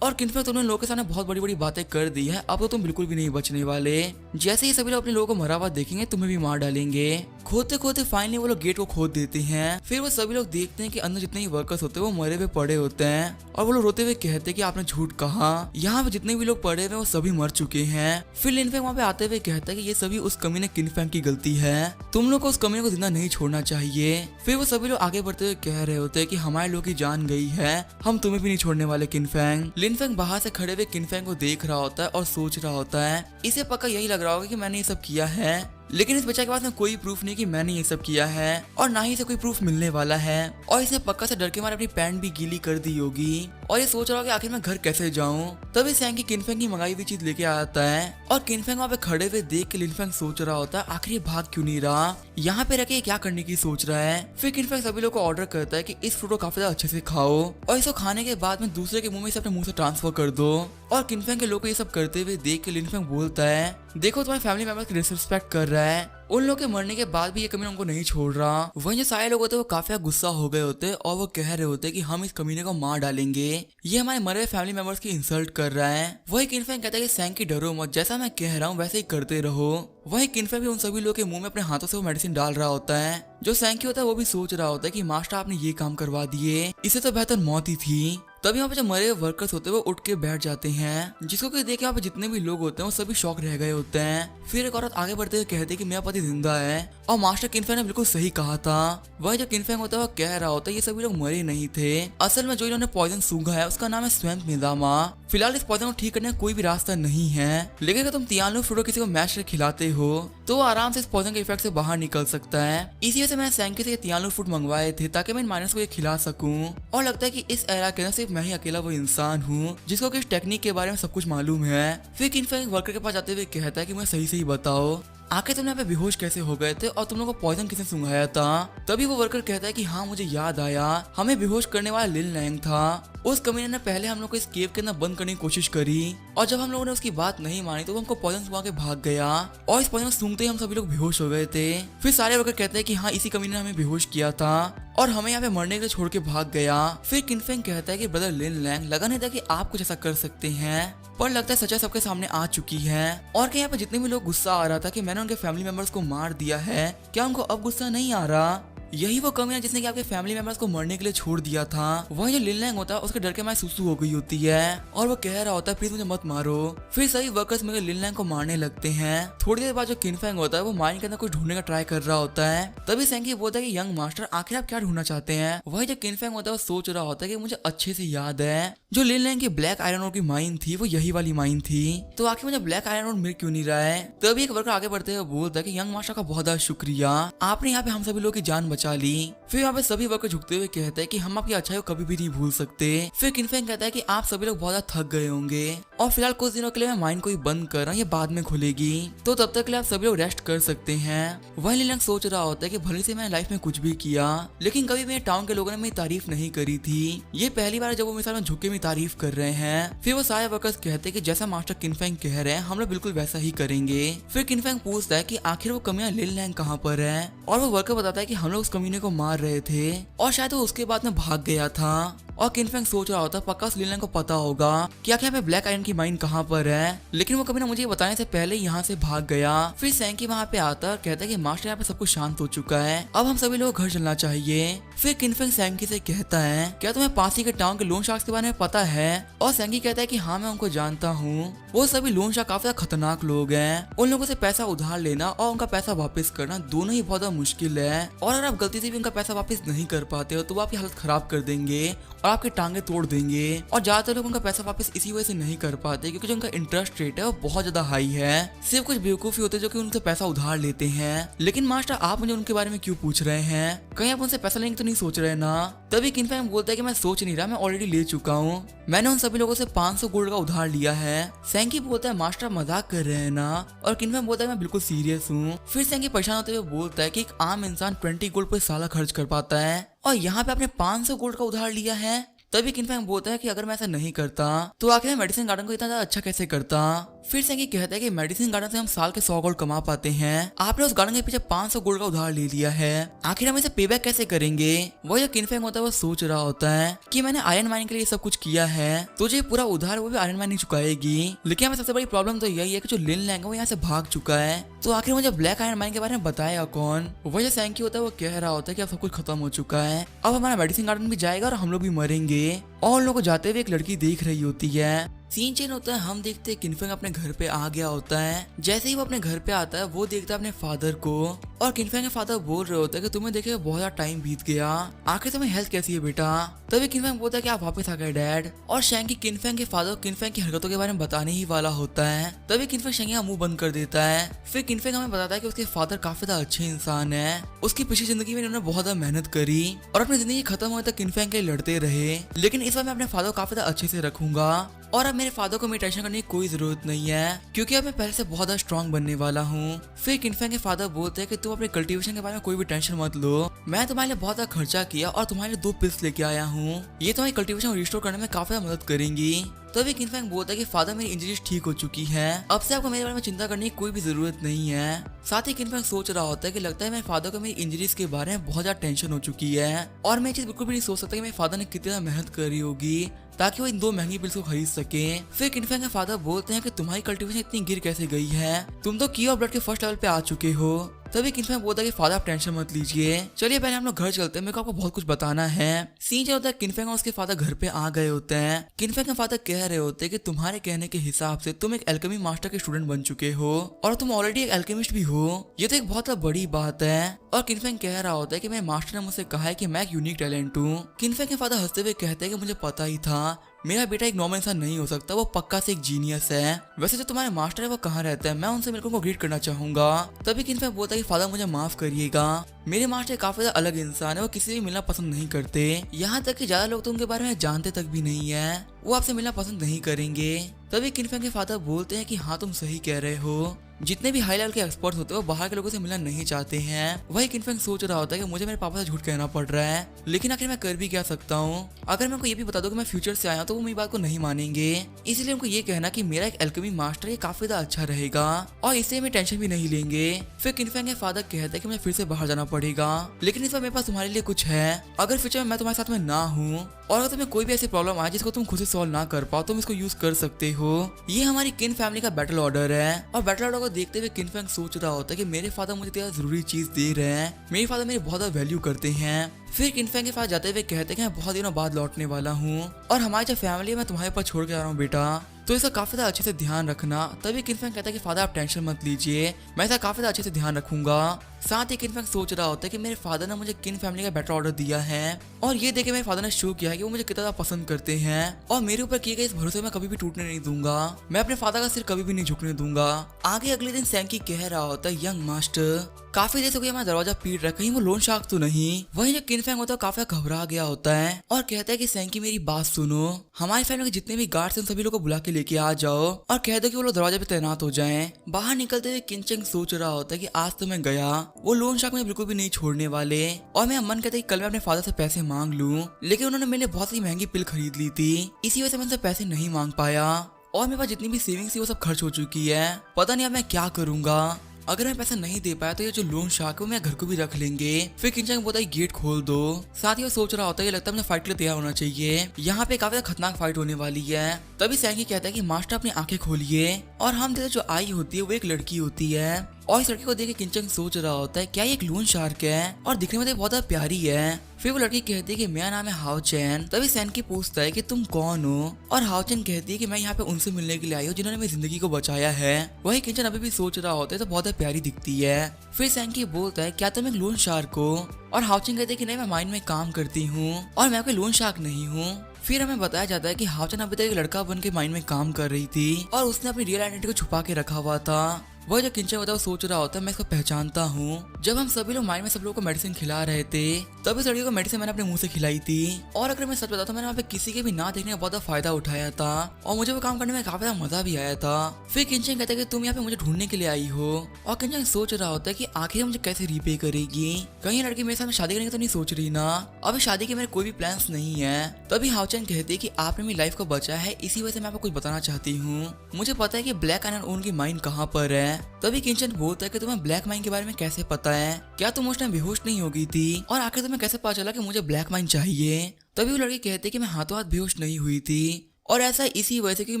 और किनफेंग तुमने लोगों के सामने बहुत बड़ी बड़ी बातें कर दी है, अब तो तुम बिल्कुल भी नहीं बचने वाले। जैसे ही सभी लोग अपने लोगों को मरा हुआ देखेंगे तुम्हें भी मार डालेंगे। खोदते खोदते फाइनली वो लोग गेट को खोद देते हैं। फिर वो सभी लोग देखते हैं कि अंदर जितने ही वर्कर्स होते हैं वो मरे हुए पड़े होते हैं और वो लोग रोते हुए कहते हैं कि आपने झूठ कहा, यहाँ पे जितने भी लोग पड़े हुए वो सभी मर चुके हैं। फिर लिनफेंग वहाँ पे आते हुए कहता है कि ये सभी उस कमीने किनफेंग की गलती है, तुम लोग को उस कमीने को जिंदा नहीं छोड़ना चाहिए। फिर वो सभी लोग आगे बढ़ते हुए कह रहे होते हैं कि हमारे लोग की जान गई है, हम तुम्हें भी नहीं छोड़ने वाले किनफेंग। लिनफेंग बाहर से खड़े हुए किनफेंग को देख रहा होता है और सोच रहा होता है इसे पक्का यही लग रहा होगा कि मैंने ये सब किया है, लेकिन इस बच्चे के पास में कोई प्रूफ नहीं कि मैंने ये सब किया है और ना ही इसे कोई प्रूफ मिलने वाला है। और इसने पक्का से डर के मारे अपनी पैंट भी गीली कर दी होगी और ये सोच रहा होगा कि आखिर मैं घर कैसे जाऊं। तभी सैंकी किनफेंग की मंगाई हुई चीज लेके आता है और किनफेंग वहाँ पे खड़े हुए देख के लिनफेंग सोच रहा होता है आखिर ये भाग क्यों नहीं रहा, यहाँ पे रखे क्या करने की सोच रहा है। फिर किनफेंग सभी लोग को ऑर्डर करता है कि इस फ्रूट को काफी ज्यादा अच्छे से खाओ और इसको खाने के बाद में दूसरे के मुंह में इसे अपने मुंह से ट्रांसफर कर दो। और किनफेंग के लोग को ये सब करते हुए देख के लिनफेंग बोलता है देखो तुम्हारे फैमिली मेंबर्स की डिसरिस्पेक्ट कर रहा है, उन लोग के मरने के बाद भी ये कमीना उनको नहीं छोड़ रहा। वहीं जो सारे लोग होते हैं वो काफी गुस्सा हो गए होते हैं और वो कह रहे होते हैं कि हम इस कमीने को मार डालेंगे, ये हमारे मरे हुए फैमिली मेंबर्स की इंसल्ट कर रहा है। वही किनफेंग कहता है कि सैंकी डरो मत, जैसा मैं कह रहा हूँ वैसे ही करते रहो। वही किनफेंग भी उन सभी लोग के मुंह में अपने हाथों से वो मेडिसिन डाल रहा होता है। जो सैंकी होता है वो भी सोच रहा होता है कि मास्टर आपने ये काम करवा दिए, इसे तो बेहतर मौत ही थी। तभी वहाँ पे जो मरे हुए वर्कर्स होते हैं वो उठ के बैठ जाते हैं, जिसको कि देख के वहाँ पे जितने भी लोग होते हैं वो सभी शॉक रह गए होते हैं। फिर एक औरत आगे बढ़ते हुए कहती है कि मेरा पति जिंदा है और मास्टर किनफेंग ने बिल्कुल सही कहा था। वही जो किनफेंग होता है वो कह रहा होता है ये सभी लोग मरे नहीं थे, असल में जो इन्होंने पॉइजन सूंघा है उसका नाम है स्वयं मिदामा। फिलहाल इस पॉइजन को ठीक करने का कोई भी रास्ता नहीं है, लेकिन अगर तुम तियानलू फ्रूट किसी को मैश करके खिलाते हो तो वो आराम से इस पॉइजन के इफेक्ट से बाहर निकल सकता है। इसी वजह से मैंने सैंकी से तियानलू फ्रूट मंगवाए थे ताकि मैं इन माइनस को ये खिला सकूं। और लगता है कि इस एरा के अंदर सिर्फ मैं ही अकेला वो इंसान हूँ जिसको कि इस टेक्निक के बारे में सब कुछ मालूम है। फिर किनफेंग वर्कर के पास जाते हुए कहता है कि मुझे सही बताओ आखिर तुम यहाँ पे बेहोश कैसे हो गए थे और तुम लोगों को पॉइजन किसने सुंघाया था। तभी वो वर्कर कहता है कि हाँ मुझे याद आया, हमें बेहोश करने वाला लिन लैंग था। उस कमीने ने पहले हम लोग को इस केव के अंदर बंद करने की कोशिश करी और जब हम लोगों ने उसकी बात नहीं मानी तो वो हमको पॉइजन सुंघा के भाग गया और इस पॉइजन सूंघते ही हम सभी लोग बेहोश हो गए थे। फिर सारे वर्कर कहते हैं कि हाँ इसी कमीने ने हमें बेहोश किया था और हमें यहाँ पे मरने के लिए छोड़ के भाग गया। फिर किनफेंग कहता है कि ब्रदर लिन लैंग लगा नहीं था कि आप कुछ ऐसा कर सकते हैं, पर लगता है सच्चाई सबके सामने आ चुकी है और क्या यहाँ पे जितने भी लोग गुस्सा आ रहा था कि मैंने उनके फैमिली मेंबर्स को मार दिया है, क्या उनको अब गुस्सा नहीं आ रहा। यही वो कमी है जिसने कि आपके फैमिली मेंबर्स को मरने के लिए छोड़ दिया था। वही जो लिन लैंग होता है उसके डर के मारे सुसु हो गई होती है और वो कह रहा होता है प्लीज मुझे मत मारो। फिर सभी वर्कर्स मिलकर लिन लैंग को मारने लगते हैं। थोड़ी देर बाद जो किनफेंग होता है वो माइन के अंदर कुछ ढूंढने का ट्राई कर रहा होता है। तभी सैंकी बोलता है कि यंग मास्टर आखिर आप क्या ढूंढना चाहते हैं। वही जो किनफेंग होता है वो सोच रहा होता है कि मुझे अच्छे से याद है जो लिन लैंग की ब्लैक आयरन ओर की माइन थी वो यही वाली माइन थी, तो आखिर मुझे ब्लैक आयरन ओर मिल क्यों नहीं रहा है। तभी एक वर्कर आगे बढ़ते हुए बोलता है कि यंग मास्टर का बहुत बहुत शुक्रिया, आपने यहाँ पे हम सभी लोग की जान बचा ली। फिर यहाँ पे सभी वर्कर झुकते हुए कहते हैं कि हम आपकी अच्छाई को कभी भी नहीं भूल सकते। फिर किनफेंग कहता है कि आप सभी लोग बहुत ज्यादा थक गए होंगे और फिलहाल कुछ दिनों के लिए मैं माइंड को ही बंद कर रहा हूँ, ये बाद में खुलेगी, तो तब तक के लिए आप सभी लोग रेस्ट कर सकते हैं। वही लिन लैंग सोच रहा होता है कि भले से मैंने लाइफ में कुछ भी किया लेकिन कभी मेरे टाउन के लोगों ने मेरी तारीफ नहीं करी थी, ये पहली बार जब वो मेरे साथ झुक के मेरी तारीफ कर रहे हैं। फिर वो सारे वर्कर्स कहते हैं कि जैसा मास्टर किनफेंग कह रहे हैं हम लोग बिल्कुल वैसा ही करेंगे। फिर किनफेंग पूछता है कि आखिर वो कमियां लिन लैंग कहाँ पर है और वो वर्कर बताता है कि हम लोग उस कमीने को मार रहे थे और शायद वो उसके बाद में भाग गया था। और किनफेंग सोच रहा होता पक्का लिन लैंग को पता होगा कि आखिर यहाँ पे ब्लैक आयरन की माइन कहाँ पर है, लेकिन वो कभी ना मुझे बताने से पहले यहाँ से भाग गया। फिर सैंकी वहाँ पे आता और कहता है कि मास्टर यहाँ पे सब कुछ शांत हो चुका है, अब हम सभी लोग घर चलना चाहिए। फिर किनफेंग सैंकी से कहता है क्या तुम्हें पासी के टाउन के लोन शार्क्स के बारे में पता है, और सैंकी कहता है कि हाँ मैं उनको जानता हूँ, वो सभी लोन शार्क काफी खतरनाक लोग हैं, उन लोगों से पैसा उधार लेना और उनका पैसा वापस करना दोनों ही बहुत मुश्किल है, और अगर आप गलती से भी उनका पैसा वापस नहीं कर पाते हो तो वो आपकी हालत खराब कर देंगे और आपकी टांगे तोड़ देंगे। और ज्यादातर लोग उनका पैसा वापस इसी वजह से नहीं कर पाते क्योंकि जो उनका इंटरेस्ट रेट है वो बहुत ज्यादा हाई है। सिर्फ कुछ बेवकूफी होते हैं जो कि उनसे पैसा उधार लेते हैं। लेकिन मास्टर आप मुझे उनके बारे में क्यों पूछ रहे हैं, कहीं आप उनसे पैसा लेंगे तो नहीं सोच रहे ना। तभी किनफेंग बोलता है कि मैं सोच नहीं रहा, मैं ऑलरेडी ले चुका हूँ, मैंने उन सभी लोगों से 500 गोल्ड का उधार लिया है। सैंकी बोलता है मास्टर मजाक कर रहे हैं ना, और किनफेंग बोलता है मैं बिल्कुल सीरियस हूँ। फिर सैंकी परेशान होते हुए बोलता है कि एक आम इंसान 20 गोल्ड पर साला खर्च कर पाता है और यहाँ पे आपने 500 गोल्ड का उधार लिया है। तभी किनफेंग बोलता है कि अगर मैं ऐसा नहीं करता तो आखिर मेडिसिन गार्डन को इतना ज्यादा अच्छा कैसे करता। फिर सेंकी कहता है कि मेडिसिन गार्डन से हम साल के 100 गोल्ड कमा पाते हैं, आपने उस गार्डन के पीछे 500 गोल्ड का उधार ले लिया है, आखिर हम इसे पे बैक कैसे करेंगे। वो जो किनफेंग होता है वो सोच रहा होता है कि मैंने आयरन माइनिंग के लिए सब कुछ किया है, तुझे पूरा उधार वो भी आयरन माइनिंग चुकाएगी। लेकिन हमें सबसे बड़ी प्रॉब्लम तो यही है कि जो लिन लैंग है वो यहाँ से भाग चुका है, तो आखिर मुझे ब्लैक आयरन माइनिंग के बारे में बताएगा कौन। वो जो सैंकी होता है वो कह रहा होता है कि अब सब कुछ खत्म हो चुका है, अब हमारा मेडिसिन गार्डन भी जाएगा और हम लोग भी मरेंगे। और लोगों को जाते हुए एक लड़की देख रही होती है। सीन चेंज होता है, हम देखते हैं किनफेंग अपने घर पे आ गया होता है। जैसे ही वो अपने घर पे आता है वो देखता है अपने फादर को, और किनफेंग के फादर बोल रहे होते हैं कि तुम्हें देखे बहुत ज्यादा टाइम बीत गया, आखिर तुम्हें हेल्थ कैसी है बेटा। तभी किनफेंग बोलता है कि आप वापस आ गए डैड। और शैंकी किनफेंग के फादर किनफेंग की हरकतों के बारे में बताने ही वाला होता है, तभी किनफेंग शैंकी का मुंह बंद कर देता है। फिर किनफेंग हमें बताता है कि उसके फादर काफी ज्यादा अच्छे इंसान है, उसकी पिछली जिंदगी में उन्होंने बहुत ज्यादा मेहनत करी और अपनी जिंदगी खत्म होने तक किनफेंग के लिए लड़ते रहे, लेकिन इस बार मैं अपने फादर को काफी ज्यादा अच्छे से रखूंगा और अब मेरे फादर को मेरी टेंशन करने की कोई जरूरत नहीं है, क्योंकि अब मैं पहले से बहुत ज्यादा स्ट्रॉन्ग बनने वाला हूँ। फिर किनफेंग के फादर बोलते हैं कि तुम अपने कल्टीवेशन के बारे में कोई भी टेंशन मत लो, मैं तुम्हारे लिए बहुत ज्यादा खर्चा किया और तुम्हारे लिए 2 पिल्स लेके आया हूँ, ये तुम्हारी कल्टीवेशन रिस्टोर करने में काफी मदद करेंगी। तभी किनफेंग बोलता है कि फादर मेरी इंजरीज ठीक हो चुकी है, अब से आपको मेरे बारे में चिंता करने की कोई भी जरूरत नहीं है। साथ ही किनफेंग सोच रहा होता है कि लगता है मेरे फादर को मेरी इंजरीज के बारे में बहुत ज्यादा टेंशन हो चुकी है, और मैं ये चीज बिल्कुल भी नहीं सोच सकता कि मेरे फादर ने कितनी ज्यादा मेहनत करी होगी ताकि वो इन 2 महंगी पिल्स को खरीद सके। फिर किनफेंग के फादर बोलते हैं कि तुम्हारी कल्टीवेशन इतनी गिर कैसे गई है, तुम तो की और ब्लड के फर्स्ट लेवल पे आ चुके हो। तभी किनफेंग बोलता है कि फादर आप टेंशन मत लीजिए, चलिए पहले हम लोग घर चलते हैं, मेरे को आपको बहुत कुछ बताना है। सीन जो होता है किनफेंग और उसके फादर घर पे आ गए होते हैं। किनफेंग के फादर कह रहे होते हैं कि तुम्हारे कहने के हिसाब से तुम एक एल्केमी मास्टर के स्टूडेंट बन चुके हो और तुम ऑलरेडी एक एल्केमिस्ट भी हो, ये तो एक बहुत बड़ी बात है। और किनफेंग कह रहा होता है कि मेरे मास्टर ने मुझसे कहा है कि मैं एक यूनिक टैलेंट हूँ। किनफेंग के फादर हंसते हुए कहते हैं कि मुझे पता ही था, मेरा बेटा एक नॉर्मल इंसान नहीं हो सकता, वो पक्का से एक जीनियस है। वैसे जो तुम्हारे मास्टर है वो कहाँ रहते हैं, मैं उनसे मिलकर उनको ग्रीट करना चाहूंगा। तभी किनफेंग बोलता है कि फादर मुझे माफ करिएगा, मेरे मास्टर काफी ज्यादा अलग इंसान है, वो किसी से भी मिलना पसंद नहीं करते, यहाँ तक कि ज्यादा लोग तो उनके बारे में जानते तक भी नहीं है, वो आपसे मिलना पसंद नहीं करेंगे। तभी किनफेंग के फादर बोलते हैं कि हाँ तुम सही कह रहे हो, जितने भी हाई लेवल के एक्सपर्ट्स होते हैं वो बाहर के लोगों से मिलना नहीं चाहते हैं। वही किनफेंग सोच रहा होता है कि मुझे मेरे पापा से झूठ कहना पड़ रहा है, लेकिन आखिर मैं कर भी क्या सकता हूँ। अगर मैं उनको ये भी बता दूं कि मैं फ्यूचर से आया हूं तो वो मेरी बात को नहीं मानेंगे, इसलिए उनको ये कहना कि मेरा एक एल्केमी मास्टर ये काफी ज्यादा अच्छा रहेगा और इससे मैं टेंशन भी नहीं लेंगे। फिर किनफेंग के फादर कहते हैं कि मुझे फिर से बाहर जाना पड़ेगा, लेकिन इस बार मेरे पास तुम्हारे लिए कुछ है, अगर फ्यूचर में मैं तुम्हारे साथ में ना हूँ और अगर तुम्हें कोई भी ऐसी प्रॉब्लम आए जिसको तुम खुद से सॉल्व ना कर पाओ तुम इसको यूज कर सकते हो। ये हमारी किन फैमिली का बैटल ऑर्डर है। और बैटल ऑर्डर को देखते हुए किनफेंग सोच रहा होता है कि मेरे फादर मुझे इतना जरूरी चीज दे रहे हैं, मेरे फादर मेरी बहुत ज्यादा वैल्यू करते हैं। फिर किनफेंग के पास जाते हुए कहते हैं कि मैं बहुत दिनों बाद लौटने वाला हूँ और हमारी जो फैमिली है मैं तुम्हारे ऊपर छोड़ के आ रहा हूँ बेटा, तो इसका काफी ज्यादा अच्छे से ध्यान रखना। तभी किनफेंग कहता है कि फादर आप टेंशन मत लीजिए, मैं इसका काफी ज्यादा अच्छे से ध्यान रखूंगा। साथ ही किनफेंग सोच रहा होता है कि मेरे फादर ने मुझे किन फैमिली का बेटर ऑर्डर दिया है और ये देखे मेरे फादर ने शो किया है कि वो मुझे कितना ज्यादा पसंद करते हैं और मेरे ऊपर किए गए इस भरोसे में कभी भी टूटने नहीं दूंगा, मैं अपने फादर का सिर कभी भी नहीं झुकने दूंगा। आगे अगले दिन सैंकी कह रहा होता है यंग मास्टर काफी देर से कोई हमारा दरवाजा पीट रहा है, कहीं वो लोन शार्क तो नहीं। वहीं जो किनफेंग होता है काफी घबरा गया होता है और कहता है कि सैंकी मेरी बात सुनो, हमारी फैमिली के जितने भी गार्ड्स हैं उन सभी लोग को बुला के लेके आ जाओ और कह दो कि वो लोग दरवाजे पे तैनात हो जाएं। बाहर निकलते हुए किनचेंग सोच रहा होता है कि आज तो मैं गया, वो लोन शार्क मुझे बिल्कुल भी नहीं छोड़ने वाले और मैं मन कहता है कि कल मैं अपने फादर से पैसे मांग लूं, लेकिन उन्होंने मेरे लिए बहुत सी महंगी पिल खरीद ली थी, इसी वजह से मैं उनसे पैसे नहीं मांग पाया और मेरे पास जितनी भी सेविंग्स थी वो सब खर्च हो चुकी है। पता नहीं अब मैं क्या करूंगा, अगर मैं पैसा नहीं दे पाया तो ये जो लोन शार्क है वो मेरे घर को भी रख लेंगे। फिर किनचेंग बोलता है गेट खोल दो। साथ ही वो सोच रहा होता है लगता है मुझे फाइट के लिए तैयार होना चाहिए, यहाँ पे काफी खतरनाक फाइट होने वाली है। तभी सैंकी कहता है कि मास्टर अपनी आंखें खोलिए और हम देखते जो आई होती है वो एक लड़की होती है और इस लड़की को देख के किनचेंग सोच रहा होता है क्या ये एक लोन शार्क है और दिखने में तो बहुत ज्यादा प्यारी है। फिर वो लड़की कहती है कि मेरा नाम है हाओ चैन। तभी सैंकी पूछता है कि तुम कौन हो और हाओ चैन कहती है कि मैं यहाँ पे उनसे मिलने के लिए आई हूँ जिन्होंने मेरी जिंदगी को बचाया है। वही किनचेंग अभी भी सोच रहा होता है तो बहुत ज्यादा प्यारी दिखती है। फिर सैंकी बोलता है क्या तुम एक लोन शार्क हो और हाओ चैन कहती है कि नहीं मैं माइंड में काम करती हूँ और मैं कोई लोन शार्क नहीं हूँ। फिर हमें बताया जाता है कि हाओ चैन अभी तक एक लड़का बन के माइंड में काम कर रही थी और उसने अपनी रियल आइडेंटिटी को छुपा के रखा हुआ था। वह जो किंचन होता है वो सोच रहा होता है मैं इसको पहचानता हूँ। जब हम सभी लोग माइंड में सब लोगों को मेडिसिन खिला रहे थे तब इस लड़की को मेडिसिन मैंने अपने मुंह से खिलाई थी। और अगर मैं सच बताता मैंने वहाँ पे किसी के भी ना देखने का बहुत फायदा उठाया था और मुझे वो काम करने में काफी मजा भी आया था। फिर किंचन कहता है कि तुम यहाँ पे मुझे ढूंढने के लिए आई हो और किंचन सोच रहा होता है कि आखिर मुझे कैसे रीपे करेगी। कहीं लड़की मेरे साथ शादी करने की तो नहीं सोच रही ना। अभी शादी के मेरे कोई भी प्लान्स नहीं है। तभी हाओचन कहते हैं कि आपने मेरी लाइफ को बचाया है इसी वजह से मैं आपको कुछ बताना चाहती हूँ। मुझे पता है कि ब्लैक आयरन उनकी माइंड कहाँ पर है। तभी किंचन बोलता है कि तुम्हें ब्लैक माइंड के बारे में कैसे पता है, क्या तुम उस टाइम बेहोश नहीं हो गई थी और आखिर तुम्हें कैसे पता चला कि मुझे ब्लैक माइंड चाहिए। तभी वो लड़की कहते हैं कि मैं हाथों हाथ बेहोश नहीं हुई थी और ऐसा इसी वजह से क्योंकि